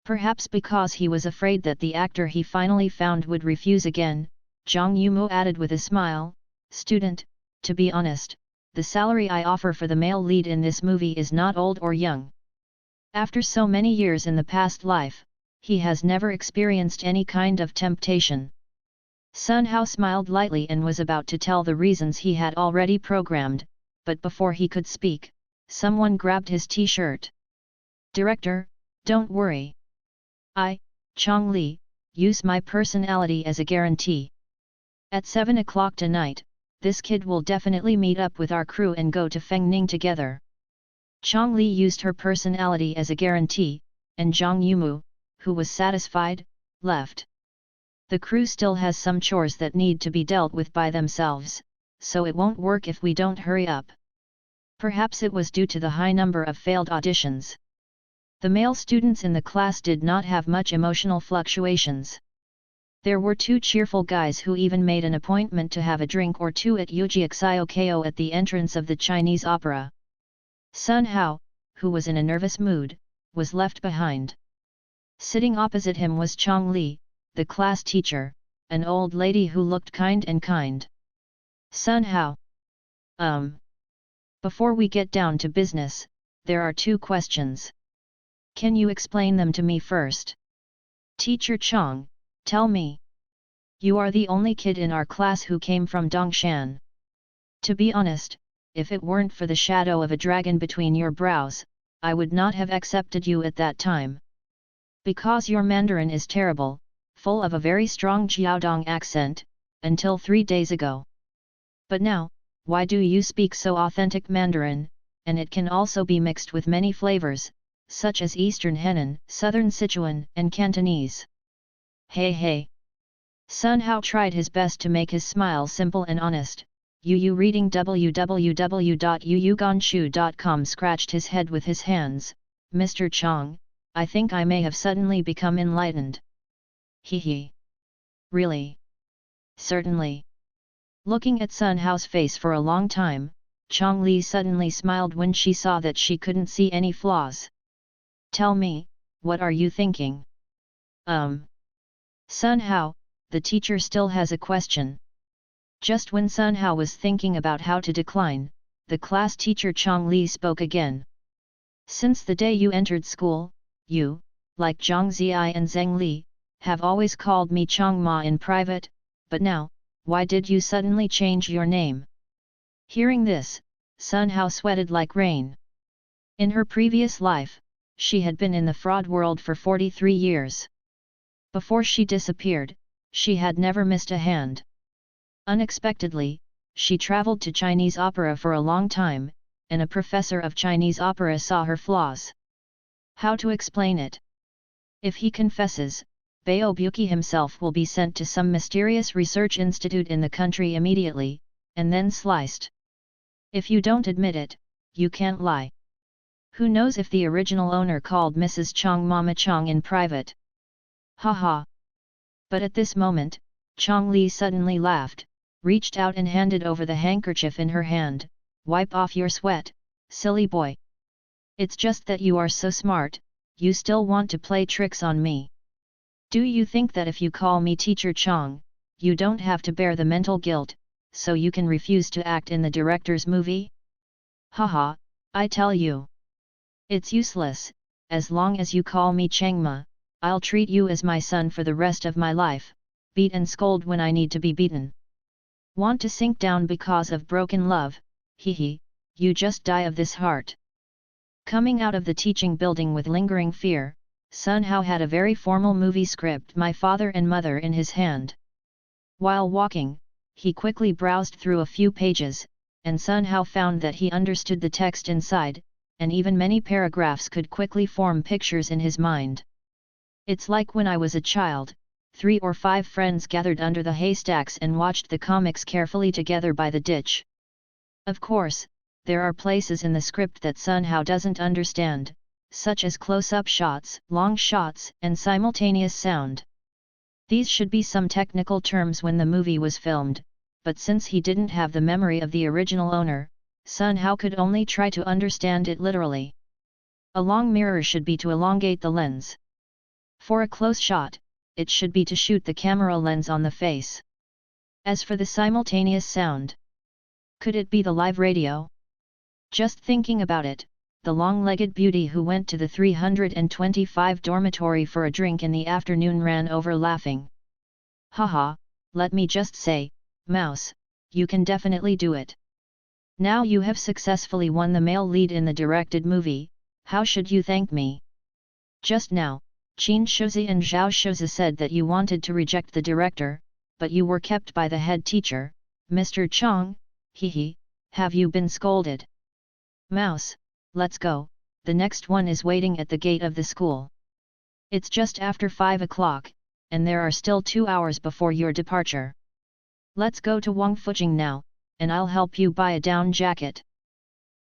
Perhaps because he was afraid that the actor he finally found would refuse again, Zhang Yumu added with a smile, student, to be honest, the salary I offer for the male lead in this movie is not old or young. After so many years in the past life, he has never experienced any kind of temptation. Sun Hao smiled lightly and was about to tell the reasons he had already programmed, but before he could speak, someone grabbed his t-shirt. Director, don't worry. I, Chong Li, use my personality as a guarantee. At 7 o'clock tonight, this kid will definitely meet up with our crew and go to Fengning together. Chong Li used her personality as a guarantee, and Zhang Yumu, who was satisfied, left. The crew still has some chores that need to be dealt with by themselves, so it won't work if we don't hurry up. Perhaps it was due to the high number of failed auditions. The male students in the class did not have much emotional fluctuations. There were 2 cheerful guys who even made an appointment to have a drink or 2 at Yujixiao at the entrance of the Chinese opera. Sun Hao, who was in a nervous mood, was left behind. Sitting opposite him was Chong Li, the class teacher, an old lady who looked kind and kind. Sun Hao. Before we get down to business, there are 2 questions. Can you explain them to me first? Teacher Chang, tell me. You are the only kid in our class who came from Dongshan. To be honest, if it weren't for the shadow of a dragon between your brows, I would not have accepted you at that time. Because your Mandarin is terrible, full of a very strong Jiaodong accent, until 3 days ago. But now, why do you speak so authentic Mandarin, and it can also be mixed with many flavors, such as Eastern Henan, Southern Sichuan, and Cantonese? Hey hey! Sun Hao tried his best to make his smile simple and honest. Yu reading www.yuyuganshu.com scratched his head with his hands. Mr. Chong, I think I may have suddenly become enlightened. He. Really? Certainly. Looking at Sun Hao's face for a long time, Chong Li suddenly smiled when she saw that she couldn't see any flaws. Tell me, what are you thinking? Sun Hao, the teacher still has a question. Just when Sun Hao was thinking about how to decline, the class teacher Chong Li spoke again. Since the day you entered school, you, like Zhang Ziyi and Zheng Li, have always called me Chong Ma in private, but now, why did you suddenly change your name? Hearing this, Sun Hao sweated like rain. In her previous life, she had been in the fraud world for 43 years. Before she disappeared, she had never missed a hand. Unexpectedly, she traveled to Chinese opera for a long time, and a professor of Chinese opera saw her flaws. How to explain it? If he confesses, Bao Buki himself will be sent to some mysterious research institute in the country immediately, and then sliced. If you don't admit it, you can't lie. Who knows if the original owner called Mrs. Chong Mama Chong in private? Ha ha! But at this moment, Chong Li suddenly laughed, reached out and handed over the handkerchief in her hand. Wipe off your sweat, silly boy. It's just that you are so smart, you still want to play tricks on me. Do you think that if you call me Teacher Chong, you don't have to bear the mental guilt, so you can refuse to act in the director's movie? Haha, I tell you. It's useless, as long as you call me Changma, I'll treat you as my son for the rest of my life, beat and scold when I need to be beaten. Want to sink down because of broken love? Hee, you just die of this heart. Coming out of the teaching building with lingering fear, Sun Hao had a very formal movie script My Father and Mother in his hand. While walking, he quickly browsed through a few pages, and Sun Hao found that he understood the text inside, and even many paragraphs could quickly form pictures in his mind. It's like when I was a child, 3 or 5 friends gathered under the haystacks and watched the comics carefully together by the ditch. Of course, there are places in the script that Sun Hao doesn't understand, such as close-up shots, long shots, and simultaneous sound. These should be some technical terms when the movie was filmed, but since he didn't have the memory of the original owner, Sun Hao could only try to understand it literally. A long mirror should be to elongate the lens. For a close shot, it should be to shoot the camera lens on the face. As for the simultaneous sound, could it be the live radio? Just thinking about it, the long-legged beauty who went to the 325 dormitory for a drink in the afternoon ran over laughing. Haha, let me just say, Mouse, you can definitely do it. Now you have successfully won the male lead in the directed movie, how should you thank me? Just now, Qin Shouzi and Zhao Shouzi said that you wanted to reject the director, but you were kept by the head teacher, Mr. Chong. Hee, have you been scolded? Mouse, let's go, the next one is waiting at the gate of the school. It's just after 5 o'clock, and there are still 2 hours before your departure. Let's go to Wang Fujing now, and I'll help you buy a down jacket.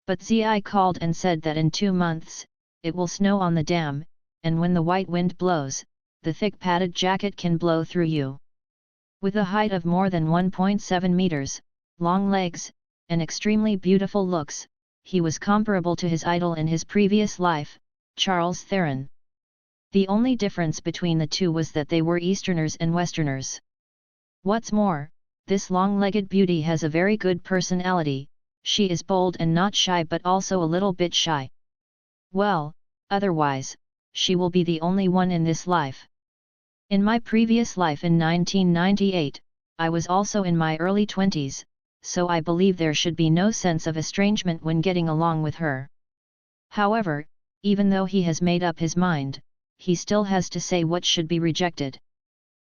But Zi called and said that in 2 months, it will snow on the dam, and when the white wind blows, the thick padded jacket can blow through you. With a height of more than 1.7 meters, long legs, and extremely beautiful looks, he was comparable to his idol in his previous life, Charles Theron. The only difference between the two was that they were Easterners and Westerners. What's more, this long-legged beauty has a very good personality, she is bold and not shy but also a little bit shy. Well, otherwise, she will be the only one in this life. In my previous life in 1998, I was also in my early 20s, so I believe there should be no sense of estrangement when getting along with her. However, even though he has made up his mind, he still has to say what should be rejected.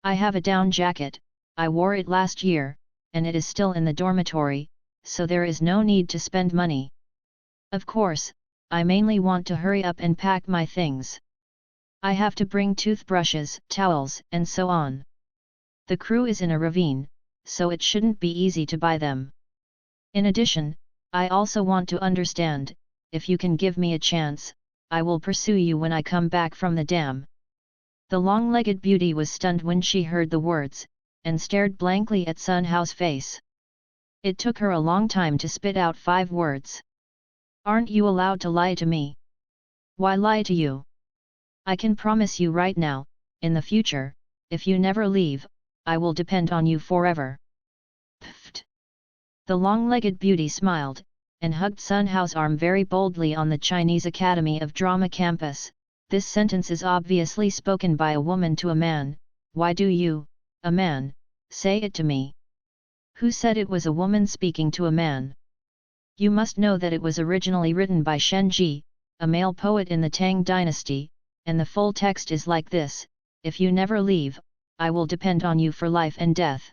I have a down jacket, I wore it last year, and it is still in the dormitory, so there is no need to spend money. Of course, I mainly want to hurry up and pack my things. I have to bring toothbrushes, towels, and so on. The crew is in a ravine, so it shouldn't be easy to buy them. In addition, I also want to understand, if you can give me a chance, I will pursue you when I come back from the dam. The long-legged beauty was stunned when she heard the words, and stared blankly at Sun Hao's face. It took her a long time to spit out 5 words. Aren't you allowed to lie to me? Why lie to you? I can promise you right now, in the future, if you never leave, I will depend on you forever. Pfft! The long-legged beauty smiled, and hugged Sun Hao's arm very boldly on the Chinese Academy of Drama campus. This sentence is obviously spoken by a woman to a man. Why do you, a man, say it to me? Who said it was a woman speaking to a man? You must know that it was originally written by Shen Ji, a male poet in the Tang dynasty, and the full text is like this: if you never leave, I will depend on you for life and death.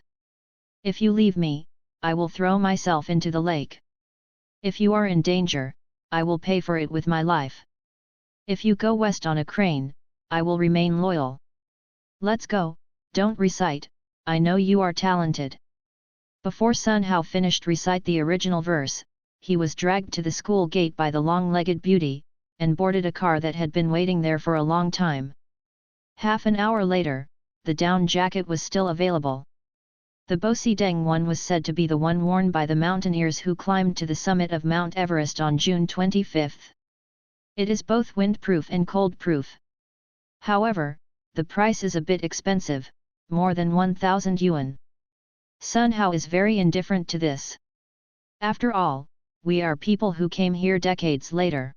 If you leave me, I will throw myself into the lake. If you are in danger, I will pay for it with my life. If you go west on a crane, I will remain loyal. Let's go, don't recite, I know you are talented. Before Sun Hao finished recite the original verse, he was dragged to the school gate by the long-legged beauty, and boarded a car that had been waiting there for a long time. Half an hour later, the down jacket was still available. The Bosideng one was said to be the one worn by the mountaineers who climbed to the summit of Mount Everest on June 25. It is both windproof and cold-proof. However, the price is a bit expensive, more than 1,000 yuan. Sun Hao is very indifferent to this. After all, we are people who came here decades later.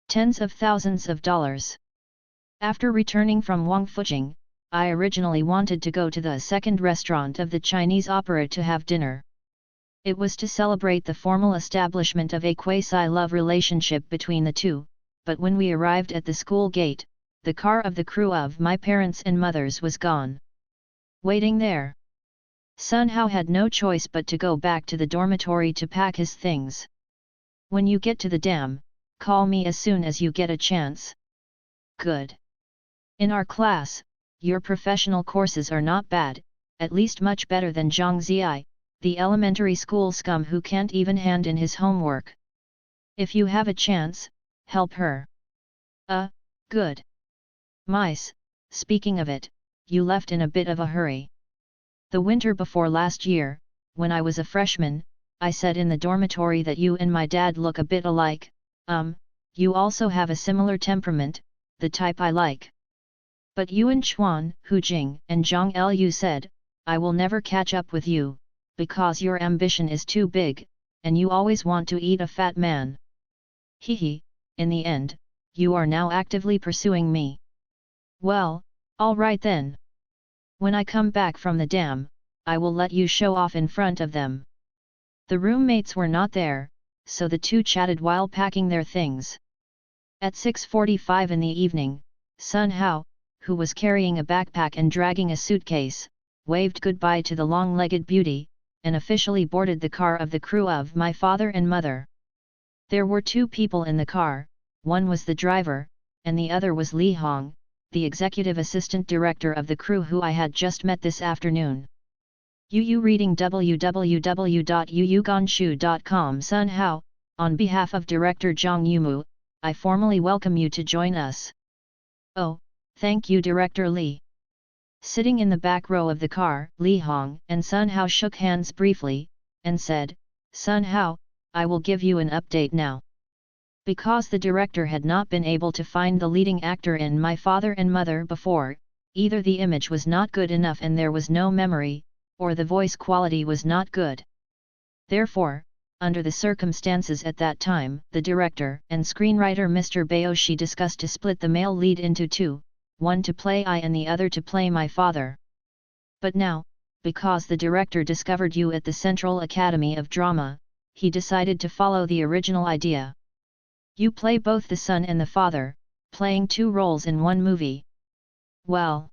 Tens of thousands of dollars. After returning from Wangfujing, I originally wanted to go to the second restaurant of the Chinese opera to have dinner. It was to celebrate the formal establishment of a quasi-love relationship between the two, but when we arrived at the school gate, the car of the crew of my parents and mothers was gone. Waiting there. Sun Hao had no choice but to go back to the dormitory to pack his things. When you get to the dam, call me as soon as you get a chance. Good. In our class, your professional courses are not bad, at least much better than Zhang Ziai, the elementary school scum who can't even hand in his homework. If you have a chance, help her. Good. Mice, speaking of it, you left in a bit of a hurry. The winter before last year, when I was a freshman, I said in the dormitory that you and my dad look a bit alike. You also have a similar temperament, the type I like. But Yuan Chuan, Hu Jing, and Zhang Lu said, I will never catch up with you, because your ambition is too big, and you always want to eat a fat man. Hehe, in the end, you are now actively pursuing me. Well, all right then. When I come back from the dam, I will let you show off in front of them. The roommates were not there, so the two chatted while packing their things. At 6:45 in the evening, Sun Hao, who was carrying a backpack and dragging a suitcase, waved goodbye to the long-legged beauty, and officially boarded the car of the crew of my father and mother. There were 2 people in the car, one was the driver, and the other was Li Hong, the executive assistant director of the crew who I had just met this afternoon. Yu reading www.yuyuganshu.com. Sun Hao, on behalf of Director Zhang Yumu, I formally welcome you to join us. Oh, thank you Director Li. Sitting in the back row of the car, Li Hong and Sun Hao shook hands briefly, and said, Sun Hao, I will give you an update now. Because the director had not been able to find the leading actor in My Father and Mother before, either the image was not good enough and there was no memory, or the voice quality was not good. Therefore, under the circumstances at that time, the director and screenwriter Mr. Bayoshi discussed to split the male lead into 2, one to play I and the other to play my father. But now, because the director discovered you at the Central Academy of Drama, he decided to follow the original idea. You play both the son and the father, playing 2 roles in one movie. Well,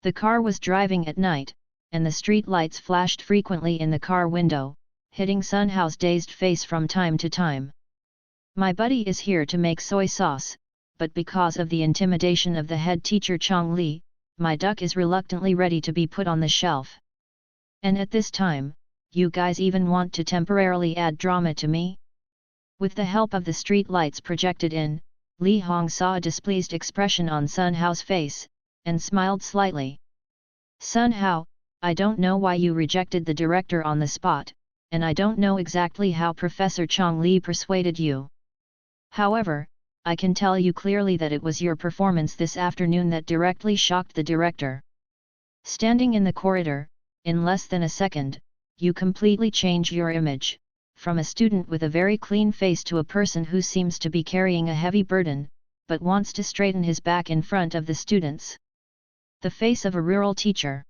The car was driving at night, and the street lights flashed frequently in the car window, hitting Sun Hao's dazed face from time to time. My buddy is here to make soy sauce, but because of the intimidation of the head teacher Chong Li, my duck is reluctantly ready to be put on the shelf. And at this time, you guys even want to temporarily add drama to me? With the help of the street lights projected in, Li Hong saw a displeased expression on Sun Hao's face, and smiled slightly. Sun Hao, I don't know why you rejected the director on the spot, and I don't know exactly how Professor Chong Li persuaded you. However, I can tell you clearly that it was your performance this afternoon that directly shocked the director. Standing in the corridor, in less than a second, you completely change your image, from a student with a very clean face to a person who seems to be carrying a heavy burden, but wants to straighten his back in front of the students. The face of a rural teacher.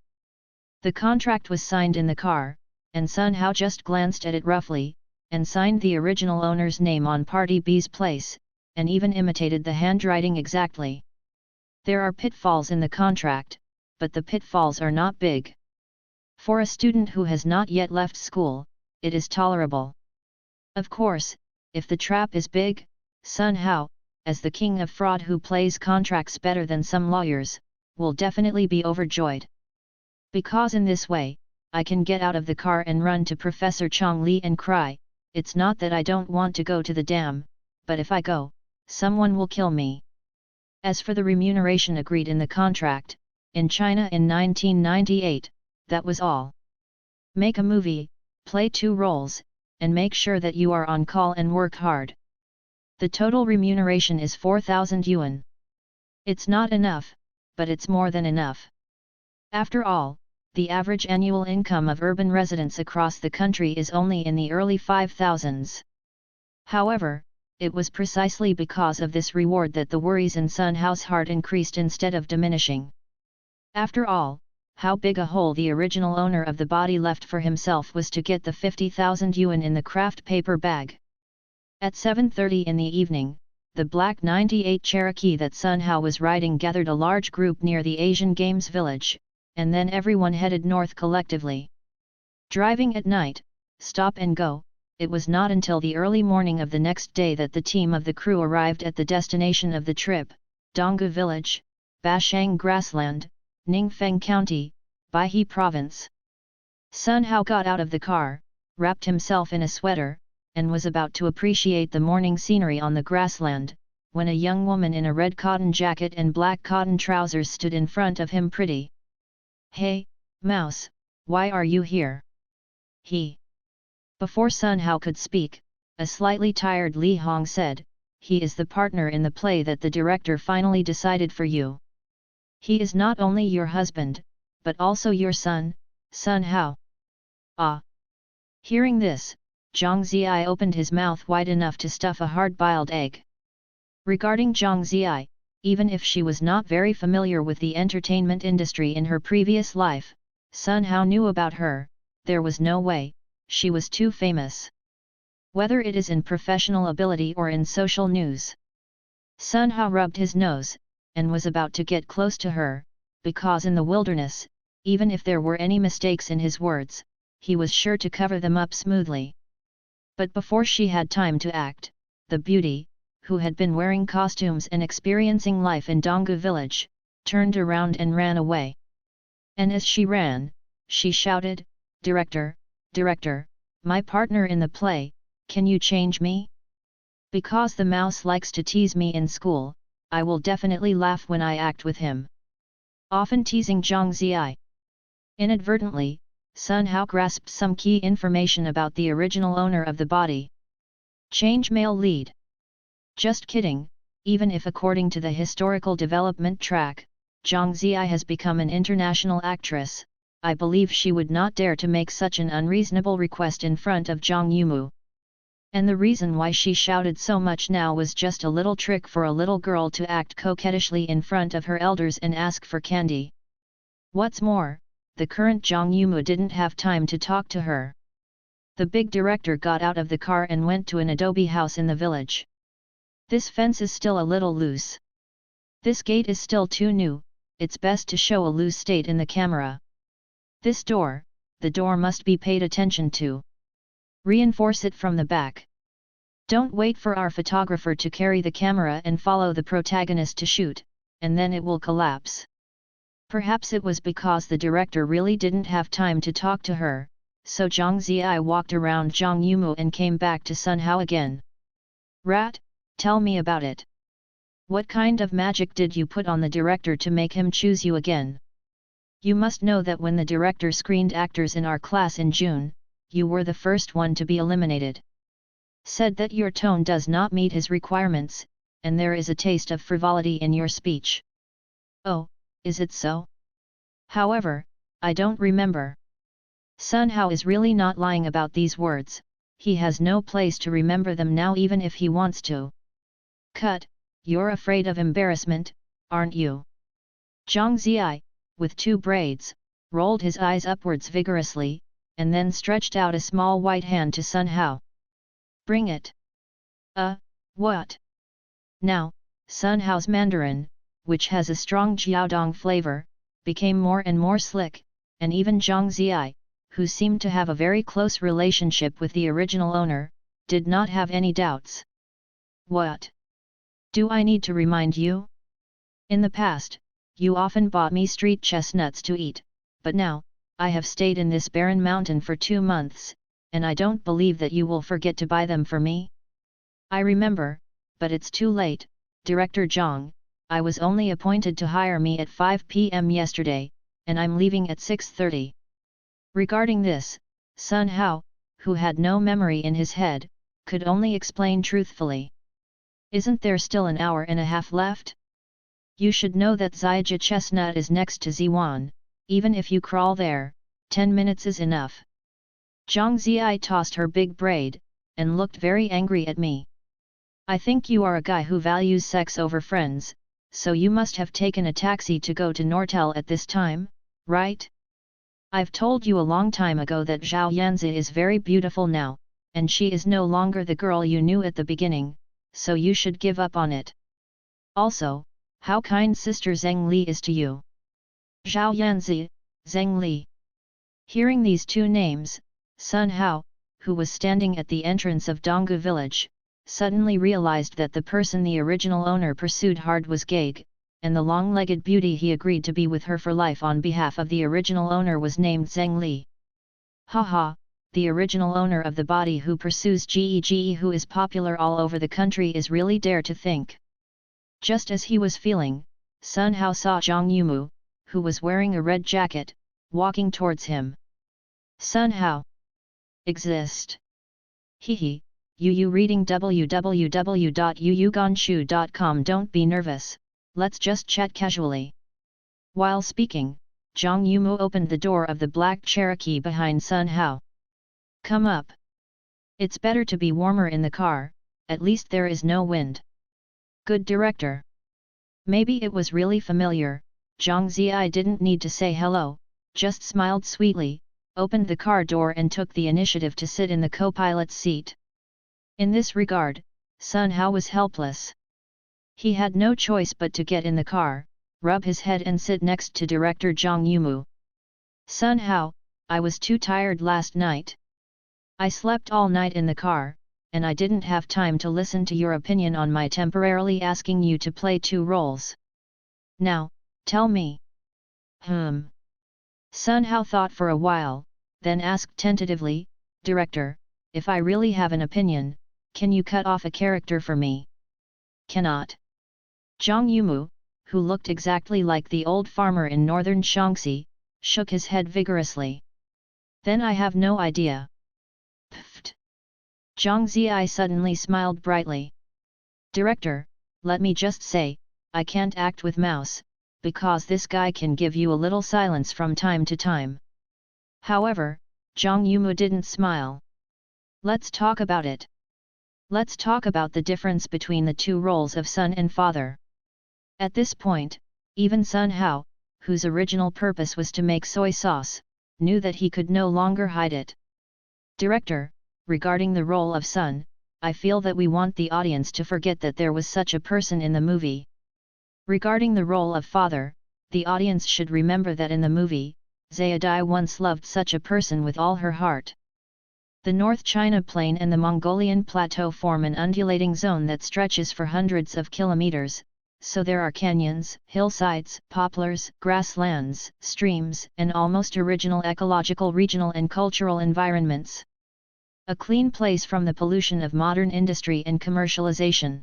The contract was signed in the car, and Sun Hao just glanced at it roughly, and signed the original owner's name on Party B's place, and even imitated the handwriting exactly. There are pitfalls in the contract, but the pitfalls are not big. For a student who has not yet left school, it is tolerable. Of course, if the trap is big, Sun Hao, as the king of fraud who plays contracts better than some lawyers, will definitely be overjoyed. Because in this way, I can get out of the car and run to Professor Chong Li and cry, it's not that I don't want to go to the dam, but if I go, someone will kill me. As for the remuneration agreed in the contract, in China in 1998, that was all. Make a movie, play 2 roles, and make sure that you are on call and work hard. The total remuneration is 4,000 yuan. It's not enough, but it's more than enough. After all, the average annual income of urban residents across the country is only in the early 5,000s. However, it was precisely because of this reward that the worries in Sun Hao's heart increased instead of diminishing. After all, how big a hole the original owner of the body left for himself was to get the 50,000 yuan in the craft paper bag. At 7:30 in the evening, the Black 98 Cherokee that Sun Hao was riding gathered a large group near the Asian Games village, and then everyone headed north collectively. Driving at night, stop and go, it was not until the early morning of the next day that the team of the crew arrived at the destination of the trip, Donggu Village, Bashang Grassland, Ningfeng County, Baihe Province. Sun Hao got out of the car, wrapped himself in a sweater, and was about to appreciate the morning scenery on the grassland, when a young woman in a red cotton jacket and black cotton trousers stood in front of him. Pretty. Hey, Mouse, why are you here? Before Sun Hao could speak, a slightly tired Li Hong said, he is the partner in the play that the director finally decided for you. He is not only your husband, but also your son, Sun Hao. Ah! Hearing this, Zhang Ziyi opened his mouth wide enough to stuff a hard-boiled egg. Regarding Zhang Ziyi, even if she was not very familiar with the entertainment industry in her previous life, Sun Hao knew about her. There was no way, she was too famous. Whether it is in professional ability or in social news. Sun Hao rubbed his nose, and was about to get close to her, because in the wilderness, even if there were any mistakes in his words, he was sure to cover them up smoothly. But before she had time to act, the beauty, who had been wearing costumes and experiencing life in Donggu village, turned around and ran away. And as she ran, she shouted, "Director, director, my partner in the play, can you change me? Because the mouse likes to tease me in school, I will definitely laugh when I act with him." Often teasing Zhang Ziyi. Inadvertently, Sun Hao grasped some key information about the original owner of the body. Change male lead. Just kidding, even if according to the historical development track, Zhang Ziyi has become an international actress, I believe she would not dare to make such an unreasonable request in front of Zhang Yumu. And the reason why she shouted so much now was just a little trick for a little girl to act coquettishly in front of her elders and ask for candy. What's more, the current Zhang Yumu didn't have time to talk to her. The big director got out of the car and went to an adobe house in the village. This fence is still a little loose. This gate is still too new, it's best to show a loose state in the camera. This door, the door must be paid attention to. Reinforce it from the back. Don't wait for our photographer to carry the camera and follow the protagonist to shoot, and then it will collapse. Perhaps it was because the director really didn't have time to talk to her, so Zhang Ziyi walked around Zhang Yumou and came back to Sun Hao again. Rat, tell me about it. What kind of magic did you put on the director to make him choose you again? You must know that when the director screened actors in our class in June, you were the first one to be eliminated. Said that your tone does not meet his requirements, and there is a taste of frivolity in your speech. Oh, is it so? However, I don't remember. Sun Hao is really not lying about these words, he has no place to remember them now even if he wants to. Cut, you're afraid of embarrassment, aren't you? Zhang Ziyi, with 2 braids, rolled his eyes upwards vigorously, and then stretched out a small white hand to Sun Hao. Bring it. What? Now, Sun Hao's Mandarin, which has a strong Jiaodong flavor, became more and more slick, and even Zhang Ziyi, who seemed to have a very close relationship with the original owner, did not have any doubts. What? Do I need to remind you? In the past, you often bought me street chestnuts to eat, but now, I have stayed in this barren mountain for 2 months, and I don't believe that you will forget to buy them for me. I remember, but it's too late, Director Zhang, I was only appointed to hire me at 5 p.m. yesterday, and I'm leaving at 6:30. Regarding this, Sun Hao, who had no memory in his head, could only explain truthfully. Isn't there still an hour and a half left? You should know that Ziyajia Chestnut is next to Ziwan, even if you crawl there, 10 minutes is enough. Zhang Ziyi tossed her big braid, and looked very angry at me. I think you are a guy who values sex over friends, so you must have taken a taxi to go to Nortel at this time, right? I've told you a long time ago that Zhao Yanzi is very beautiful now, and she is no longer the girl you knew at the beginning, so you should give up on it. Also, how kind Sister Zheng Li is to you. Zhao Yanzi, Zheng Li. Hearing these 2 names, Sun Hao, who was standing at the entrance of Donggu village, suddenly realized that the person the original owner pursued hard was Gaig, and the long-legged beauty he agreed to be with her for life on behalf of the original owner was named Zheng Li. Haha, the original owner of the body who pursues Ge who is popular all over the country is really dare to think. Just as he was feeling, Sun Hao saw Zhang Yumou, who was wearing a red jacket, walking towards him. Sun Hao. Exist. Hehe, you reading www.yuyuganshu.com. Don't be nervous, let's just chat casually. While speaking, Zhang Yumou opened the door of the black Cherokee behind Sun Hao. Come up. It's better to be warmer in the car, at least there is no wind. Good director. Maybe it was really familiar, Zhang Ziyi didn't need to say hello, just smiled sweetly, opened the car door and took the initiative to sit in the co-pilot's seat. In this regard, Sun Hao was helpless. He had no choice but to get in the car, rub his head and sit next to director Zhang Yumou. Sun Hao, I was too tired last night. I slept all night in the car, and I didn't have time to listen to your opinion on my temporarily asking you to play 2 roles. Now, tell me. Sun Hao thought for a while, then asked tentatively, Director, if I really have an opinion, can you cut off a character for me? Cannot. Zhang Yumou, who looked exactly like the old farmer in northern Shaanxi, shook his head vigorously. Then I have no idea. Pfft. Zhang Ziyi suddenly smiled brightly. Director, let me just say, I can't act with mouse, because this guy can give you a little silence from time to time. However, Zhang Yumou didn't smile. Let's talk about it. Let's talk about the difference between the 2 roles of son and father. At this point, even Sun Hao, whose original purpose was to make soy sauce, knew that he could no longer hide it. Director, regarding the role of son, I feel that we want the audience to forget that there was such a person in the movie. Regarding the role of father, the audience should remember that in the movie, Zayadai once loved such a person with all her heart. The North China Plain and the Mongolian Plateau form an undulating zone that stretches for hundreds of kilometers, so there are canyons, hillsides, poplars, grasslands, streams, and almost original ecological regional and cultural environments. A clean place from the pollution of modern industry and commercialization.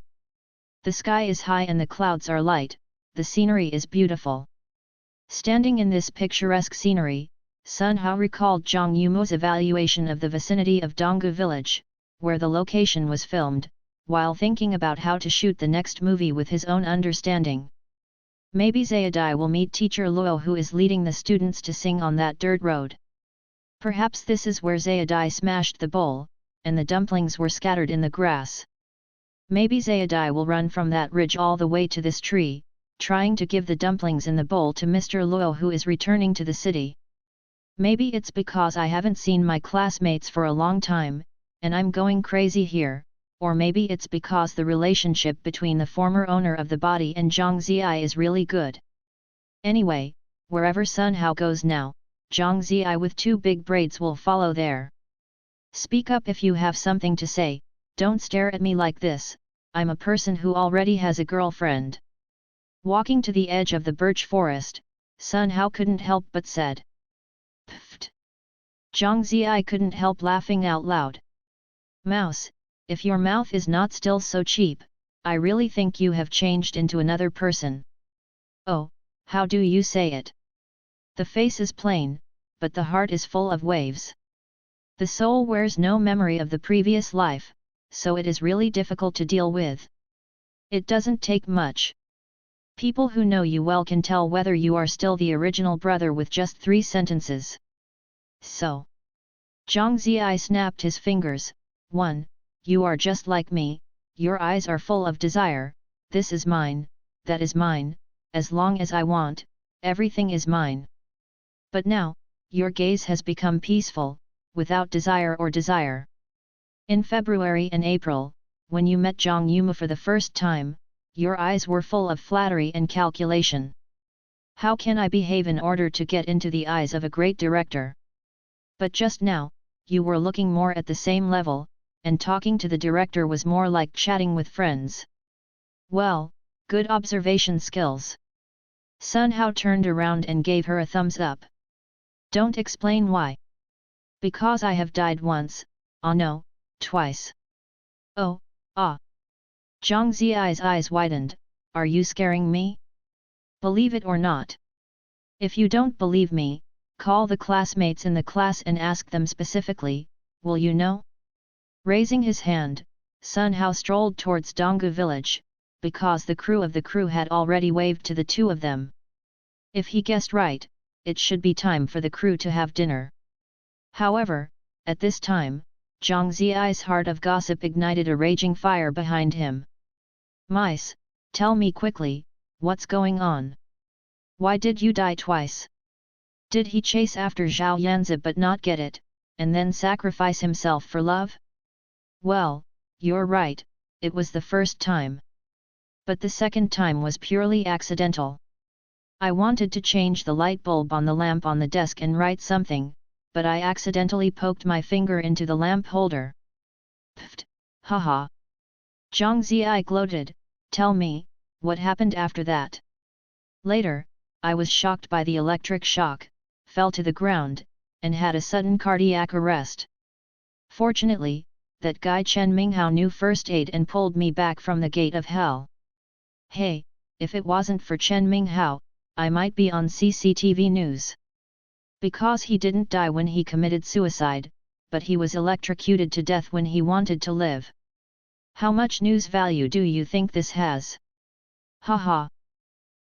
The sky is high and the clouds are light, the scenery is beautiful. Standing in this picturesque scenery, Sun Hao recalled Zhang Yimou's evaluation of the vicinity of Donggu village, where the location was filmed, while thinking about how to shoot the next movie with his own understanding. Maybe Zayadai will meet teacher Luo, who is leading the students to sing on that dirt road. Perhaps this is where Zayadai smashed the bowl, and the dumplings were scattered in the grass. Maybe Zayadai will run from that ridge all the way to this tree, trying to give the dumplings in the bowl to Mr. Luo, who is returning to the city. Maybe it's because I haven't seen my classmates for a long time, and I'm going crazy here, or maybe it's because the relationship between the former owner of the body and Zhang Ziyi is really good. Anyway, wherever Sun Hao goes now, Zhang Ziyi with two big braids will follow there. Speak up if you have something to say, don't stare at me like this, I'm a person who already has a girlfriend. Walking to the edge of the birch forest, Sun Hao couldn't help but said. Pfft. Zhang Ziyi couldn't help laughing out loud. Mouse, if your mouth is not still so cheap, I really think you have changed into another person. Oh, how do you say it? The face is plain, but the heart is full of waves. The soul wears no memory of the previous life, so it is really difficult to deal with. It doesn't take much. People who know you well can tell whether you are still the original brother with just 3 sentences. So. Zhang Ziyi snapped his fingers. 1. You are just like me, your eyes are full of desire, this is mine, that is mine, as long as I want, everything is mine. But now, your gaze has become peaceful, without desire or desire. In February and April, when you met Zhang Yimou for the first time, your eyes were full of flattery and calculation. How can I behave in order to get into the eyes of a great director? But just now, you were looking more at the same level, and talking to the director was more like chatting with friends. Well, good observation skills. Sun Hao turned around and gave her a thumbs up. Don't explain why. Because I have died once, no, twice. Oh, ah. Zhang Ziyi's eyes widened, are you scaring me? Believe it or not. If you don't believe me, call the classmates in the class and ask them specifically, will you know? Raising his hand, Sun Hao strolled towards Donggu village, because the crew had already waved to the two of them. If he guessed right, it should be time for the crew to have dinner. However, at this time, Zhang Ziyi's heart of gossip ignited a raging fire behind him. Mice, tell me quickly, what's going on? Why did you die twice? Did he chase after Zhao Yanzi but not get it, and then sacrifice himself for love? Well, you're right, it was the first time. But the second time was purely accidental. I wanted to change the light bulb on the lamp on the desk and write something, but I accidentally poked my finger into the lamp holder. Pfft, haha. Zhang Ziyi gloated, tell me, what happened after that? Later, I was shocked by the electric shock, fell to the ground, and had a sudden cardiac arrest. Fortunately, that guy Chen Minghao knew first aid and pulled me back from the gate of hell. Hey, if it wasn't for Chen Minghao, I might be on CCTV news. Because he didn't die when he committed suicide, but he was electrocuted to death when he wanted to live. How much news value do you think this has? Haha.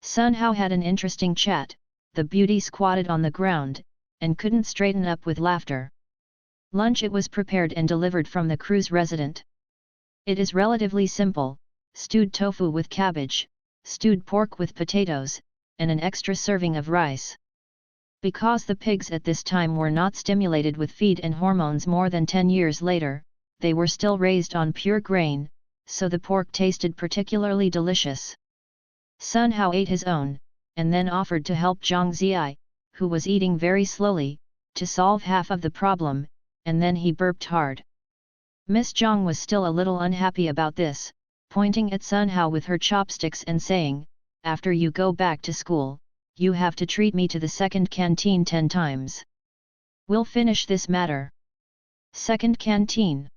Sun Hao had an interesting chat, the beauty squatted on the ground, and couldn't straighten up with laughter. Lunch it was prepared and delivered from the crew's resident. It is relatively simple, stewed tofu with cabbage, stewed pork with potatoes, and an extra serving of rice. Because the pigs at this time were not stimulated with feed and hormones more than 10 years later, they were still raised on pure grain, so the pork tasted particularly delicious. Sun Hao ate his own, and then offered to help Zhang Ziyi, who was eating very slowly, to solve half of the problem, and then he burped hard. Miss Zhang was still a little unhappy about this, pointing at Sun Hao with her chopsticks and saying, "After you go back to school, you have to treat me to the second canteen 10 times. We'll finish this matter." Second canteen.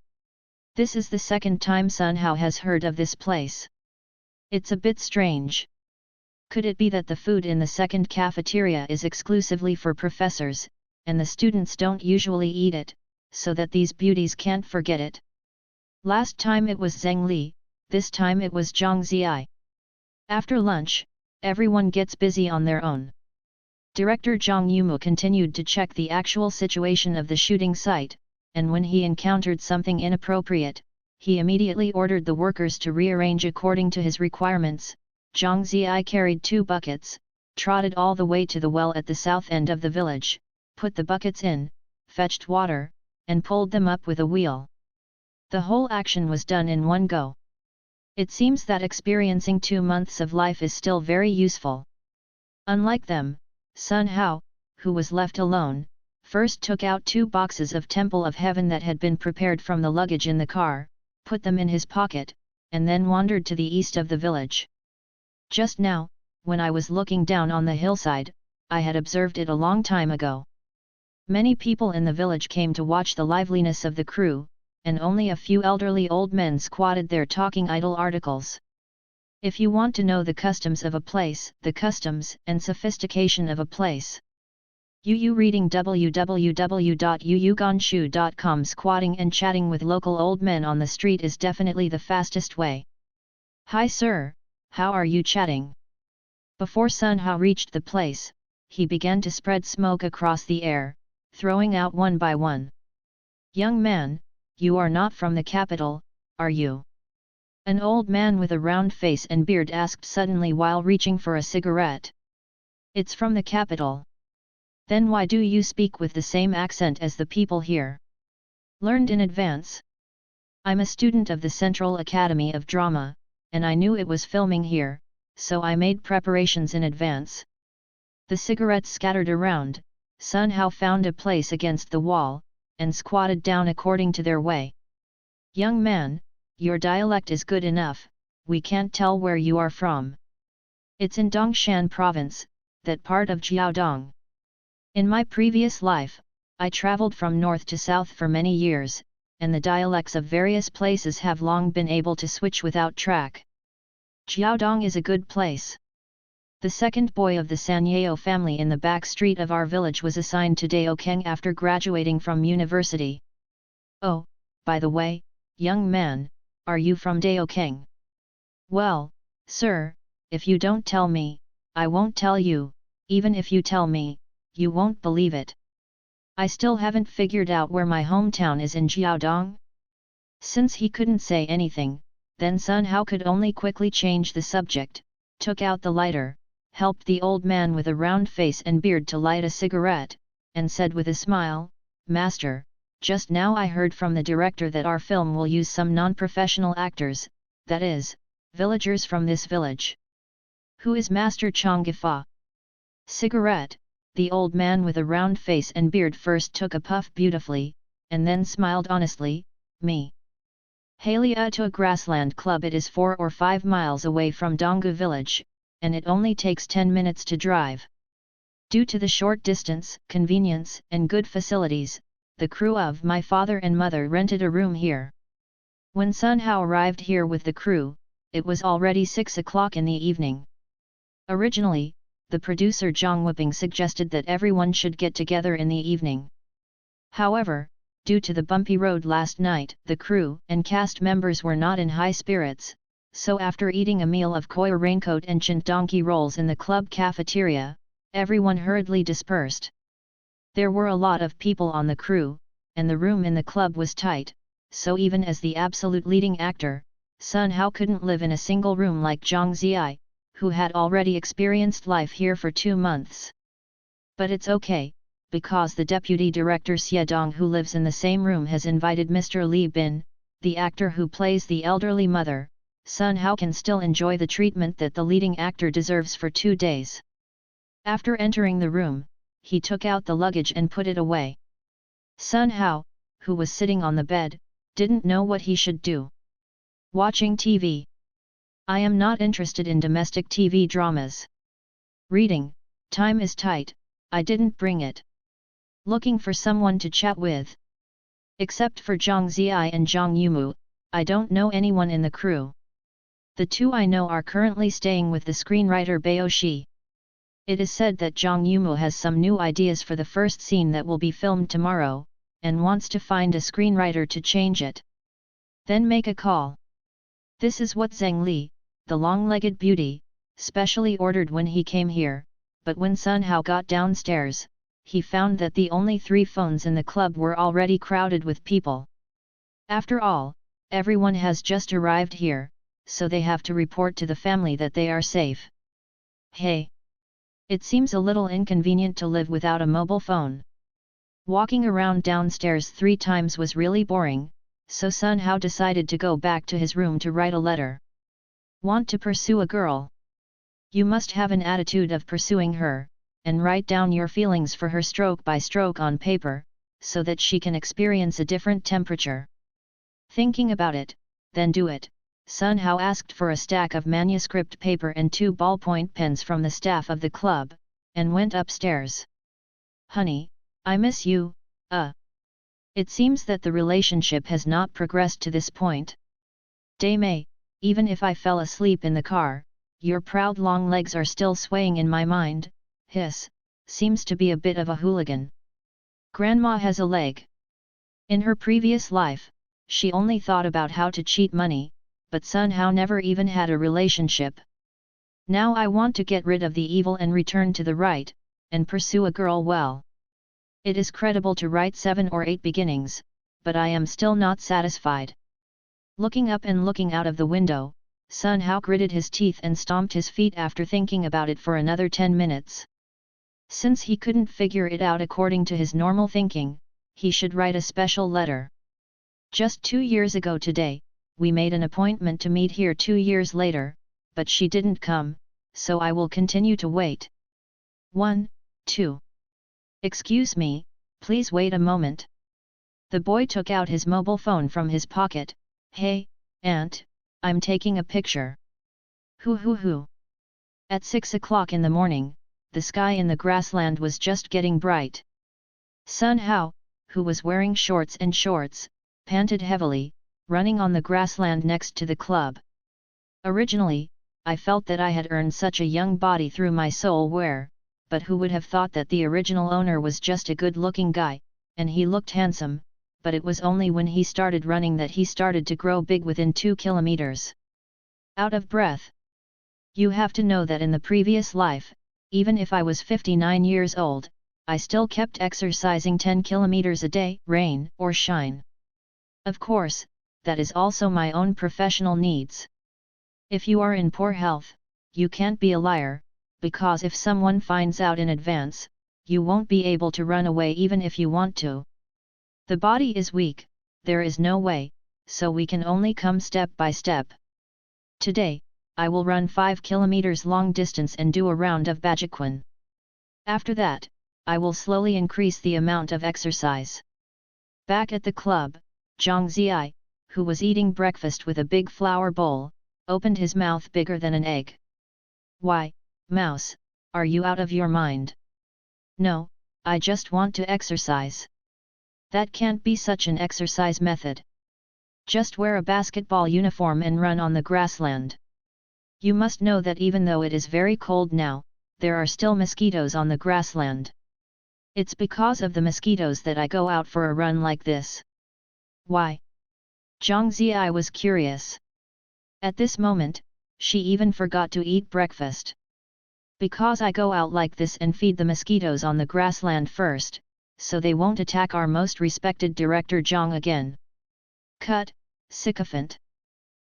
This is the second time Sun Hao has heard of this place. It's a bit strange. Could it be that the food in the second cafeteria is exclusively for professors, and the students don't usually eat it, so that these beauties can't forget it? Last time it was Zheng Li, this time it was Zhang Ziyi. After lunch, everyone gets busy on their own. Director Zhang Yumu continued to check the actual situation of the shooting site, and when he encountered something inappropriate, he immediately ordered the workers to rearrange according to his requirements. Zhang Ziyi carried 2 buckets, trotted all the way to the well at the south end of the village, put the buckets in, fetched water, and pulled them up with a wheel. The whole action was done in one go. It seems that experiencing 2 months of life is still very useful. Unlike them, Sun Hao, who was left alone, first took out 2 boxes of Temple of Heaven that had been prepared from the luggage in the car, put them in his pocket, and then wandered to the east of the village. Just now, when I was looking down on the hillside, I had observed it a long time ago. Many people in the village came to watch the liveliness of the crew, and only a few elderly old men squatted there talking idle articles. If you want to know the customs of a place, the customs and sophistication of a place, reading www.yuyuganshu.com. Squatting and chatting with local old men on the street is definitely the fastest way. "Hi sir, how are you chatting?" Before Sun Hao reached the place, he began to spread smoke across the air, throwing out one by one. "Young man, you are not from the capital, are you?" An old man with a round face and beard asked suddenly while reaching for a cigarette. "It's from the capital." "Then why do you speak with the same accent as the people here? Learned in advance?" "I'm a student of the Central Academy of Drama, and I knew it was filming here, so I made preparations in advance." The cigarettes scattered around, Sun Hao found a place against the wall, and squatted down according to their way. "Young man, your dialect is good enough, we can't tell where you are from." "It's in Dongshan province, that part of Jiaodong. In my previous life, I traveled from north to south for many years, and the dialects of various places have long been able to switch without track. Jiaodong is a good place. The second boy of the Sanyeo family in the back street of our village was assigned to Daokeng after graduating from university." "Oh, by the way, young man, are you from Daokeng?" "Well, sir, if you don't tell me, I won't tell you. Even if you tell me, you won't believe it. I still haven't figured out where my hometown is in Jiaodong." Since he couldn't say anything, then Sun Hao could only quickly change the subject, took out the lighter, helped the old man with a round face and beard to light a cigarette, and said with a smile, "Master, just now I heard from the director that our film will use some non-professional actors, that is, villagers from this village." "Who is Master Changfa?" "Cigarette." The old man with a round face and beard first took a puff beautifully, and then smiled honestly, "Me. Halia to a grassland club. It is 4 or 5 miles away from Donggu village, and it only takes 10 minutes to drive. Due to the short distance, convenience, and good facilities, the crew of my father and mother rented a room here." When Sun Hao arrived here with the crew, it was already 6 o'clock in the evening. Originally, the producer Zhang Weiping suggested that everyone should get together in the evening. However, due to the bumpy road last night, the crew and cast members were not in high spirits, so after eating a meal of koi raincoat and donkey rolls in the club cafeteria, everyone hurriedly dispersed. There were a lot of people on the crew, and the room in the club was tight, so even as the absolute leading actor, Sun Hao couldn't live in a single room like Zhang Ziyi, who had already experienced life here for 2 months. But it's okay, because the deputy director Xie Dong, who lives in the same room, has invited Mr. Li Bin, the actor who plays the elderly mother. Sun Hao can still enjoy the treatment that the leading actor deserves for 2 days. After entering the room, he took out the luggage and put it away. Sun Hao, who was sitting on the bed, didn't know what he should do. Watching TV. I am not interested in domestic TV dramas. Reading, time is tight, I didn't bring it. Looking for someone to chat with. Except for Zhang Ziyi and Zhang Yumu, I don't know anyone in the crew. The two I know are currently staying with the screenwriter Bao Shi. It is said that Zhang Yumu has some new ideas for the first scene that will be filmed tomorrow, and wants to find a screenwriter to change it. Then make a call. This is what Zheng Li, the long-legged beauty, specially ordered when he came here, but when Sun Hao got downstairs, he found that the only 3 phones in the club were already crowded with people. After all, everyone has just arrived here, so they have to report to the family that they are safe. Hey! It seems a little inconvenient to live without a mobile phone. Walking around downstairs 3 times was really boring, so Sun Hao decided to go back to his room to write a letter. Want to pursue a girl? You must have an attitude of pursuing her, and write down your feelings for her stroke by stroke on paper, so that she can experience a different temperature. Thinking about it, then do it. Sun Hao asked for a stack of manuscript paper and 2 ballpoint pens from the staff of the club, and went upstairs. Honey, I miss you, It seems that the relationship has not progressed to this point. Daimei, even if I fell asleep in the car, your proud long legs are still swaying in my mind. Hiss, seems to be a bit of a hooligan. Grandma has a leg. In her previous life, she only thought about how to cheat money, but Sun Hao never even had a relationship. Now I want to get rid of the evil and return to the right, and pursue a girl well. It is credible to write 7 or 8 beginnings, but I am still not satisfied. Looking up and looking out of the window, Sun Hao gritted his teeth and stomped his feet after thinking about it for another 10 minutes. Since he couldn't figure it out according to his normal thinking, he should write a special letter. Just 2 years ago today, we made an appointment to meet here 2 years later, but she didn't come, so I will continue to wait. 1, 2. Excuse me, please wait a moment. The boy took out his mobile phone from his pocket. Hey, Aunt, I'm taking a picture. Hoo. At 6 o'clock in the morning, the sky in the grassland was just getting bright. Sun Hao, who was wearing shorts, panted heavily, running on the grassland next to the club. Originally, I felt that I had earned such a young body through my soul wear, but who would have thought that the original owner was just a good-looking guy, and he looked handsome, but it was only when he started running that he started to grow big within 2 kilometers. Out of breath. You have to know that in the previous life, even if I was 59 years old, I still kept exercising 10 kilometers a day, rain or shine. Of course, that is also my own professional needs. If you are in poor health, you can't be a liar, because if someone finds out in advance, you won't be able to run away even if you want to. The body is weak, there is no way, so we can only come step by step. Today, I will run 5 kilometers long distance and do a round of Bajiquan. After that, I will slowly increase the amount of exercise. Back at the club, Zhang Ziyi, who was eating breakfast with a big flour bowl, opened his mouth bigger than an egg. Why, Mouse, are you out of your mind? No, I just want to exercise. That can't be such an exercise method. Just wear a basketball uniform and run on the grassland. You must know that even though it is very cold now, there are still mosquitoes on the grassland. It's because of the mosquitoes that I go out for a run like this. Why? Zhang Ziyi was curious. At this moment, she even forgot to eat breakfast. Because I go out like this and feed the mosquitoes on the grassland first, so they won't attack our most respected director Zhang again. Cut, sycophant.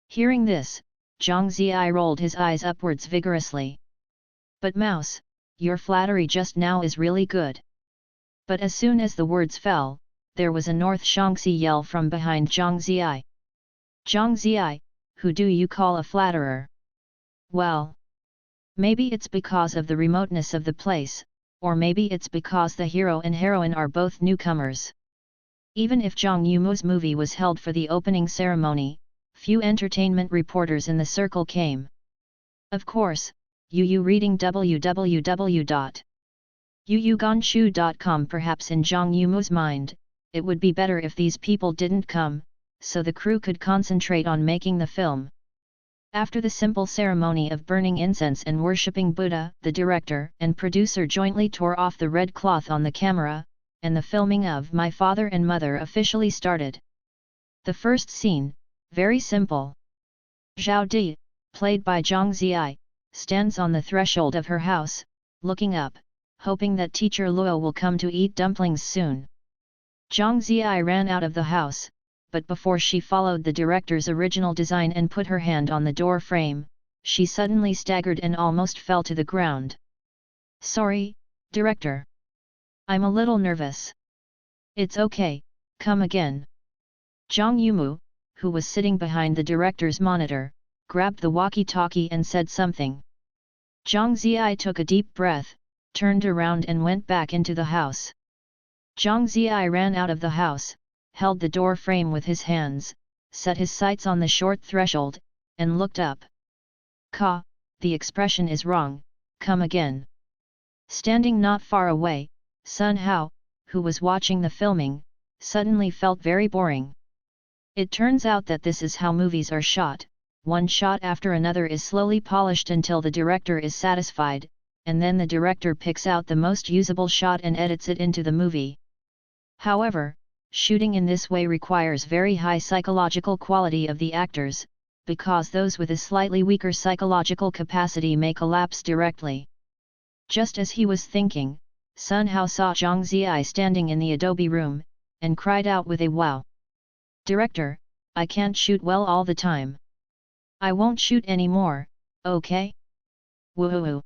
Hearing this, Zhang Ziyi rolled his eyes upwards vigorously. But Mouse, your flattery just now is really good. But as soon as the words fell, there was a North Shaanxi yell from behind Zhang Ziyi. Zhang Ziyi, who do you call a flatterer? Well, Maybe it's because of the remoteness of the place, or maybe it's because the hero and heroine are both newcomers. Even if Jang Yimou's movie was held for the opening ceremony, few entertainment reporters in the circle came. Of course, Yu reading www.yuyugonshu.com. Perhaps in Jang Yimou's mind, it would be better if these people didn't come, so the crew could concentrate on making the film. After the simple ceremony of burning incense and worshipping Buddha, the director and producer jointly tore off the red cloth on the camera, and the filming of My Father and Mother officially started. The first scene, very simple. Zhao Di, played by Zhang Ziyi, stands on the threshold of her house, looking up, hoping that teacher Luo will come to eat dumplings soon. Zhang Ziyi ran out of the house, but before she followed the director's original design and put her hand on the door frame, she suddenly staggered and almost fell to the ground. "Sorry, director. I'm a little nervous." "It's okay, come again." Jang Yimou, who was sitting behind the director's monitor, grabbed the walkie-talkie and said something. Zhang Ziyi took a deep breath, turned around and went back into the house. Zhang Ziyi ran out of the house, held the door frame with his hands, set his sights on the short threshold, and looked up. "Ka, the expression is wrong, come again." Standing not far away, Sun Hao, who was watching the filming, suddenly felt very boring. It turns out that this is how movies are shot, one shot after another is slowly polished until the director is satisfied, and then the director picks out the most usable shot and edits it into the movie. However, shooting in this way requires very high psychological quality of the actors, because those with a slightly weaker psychological capacity may collapse directly. Just as he was thinking, Sun Hao saw Zhang Ziyi standing in the adobe room, and cried out with a wow. "Director, I can't shoot well all the time. I won't shoot anymore, okay?" "Woohoo!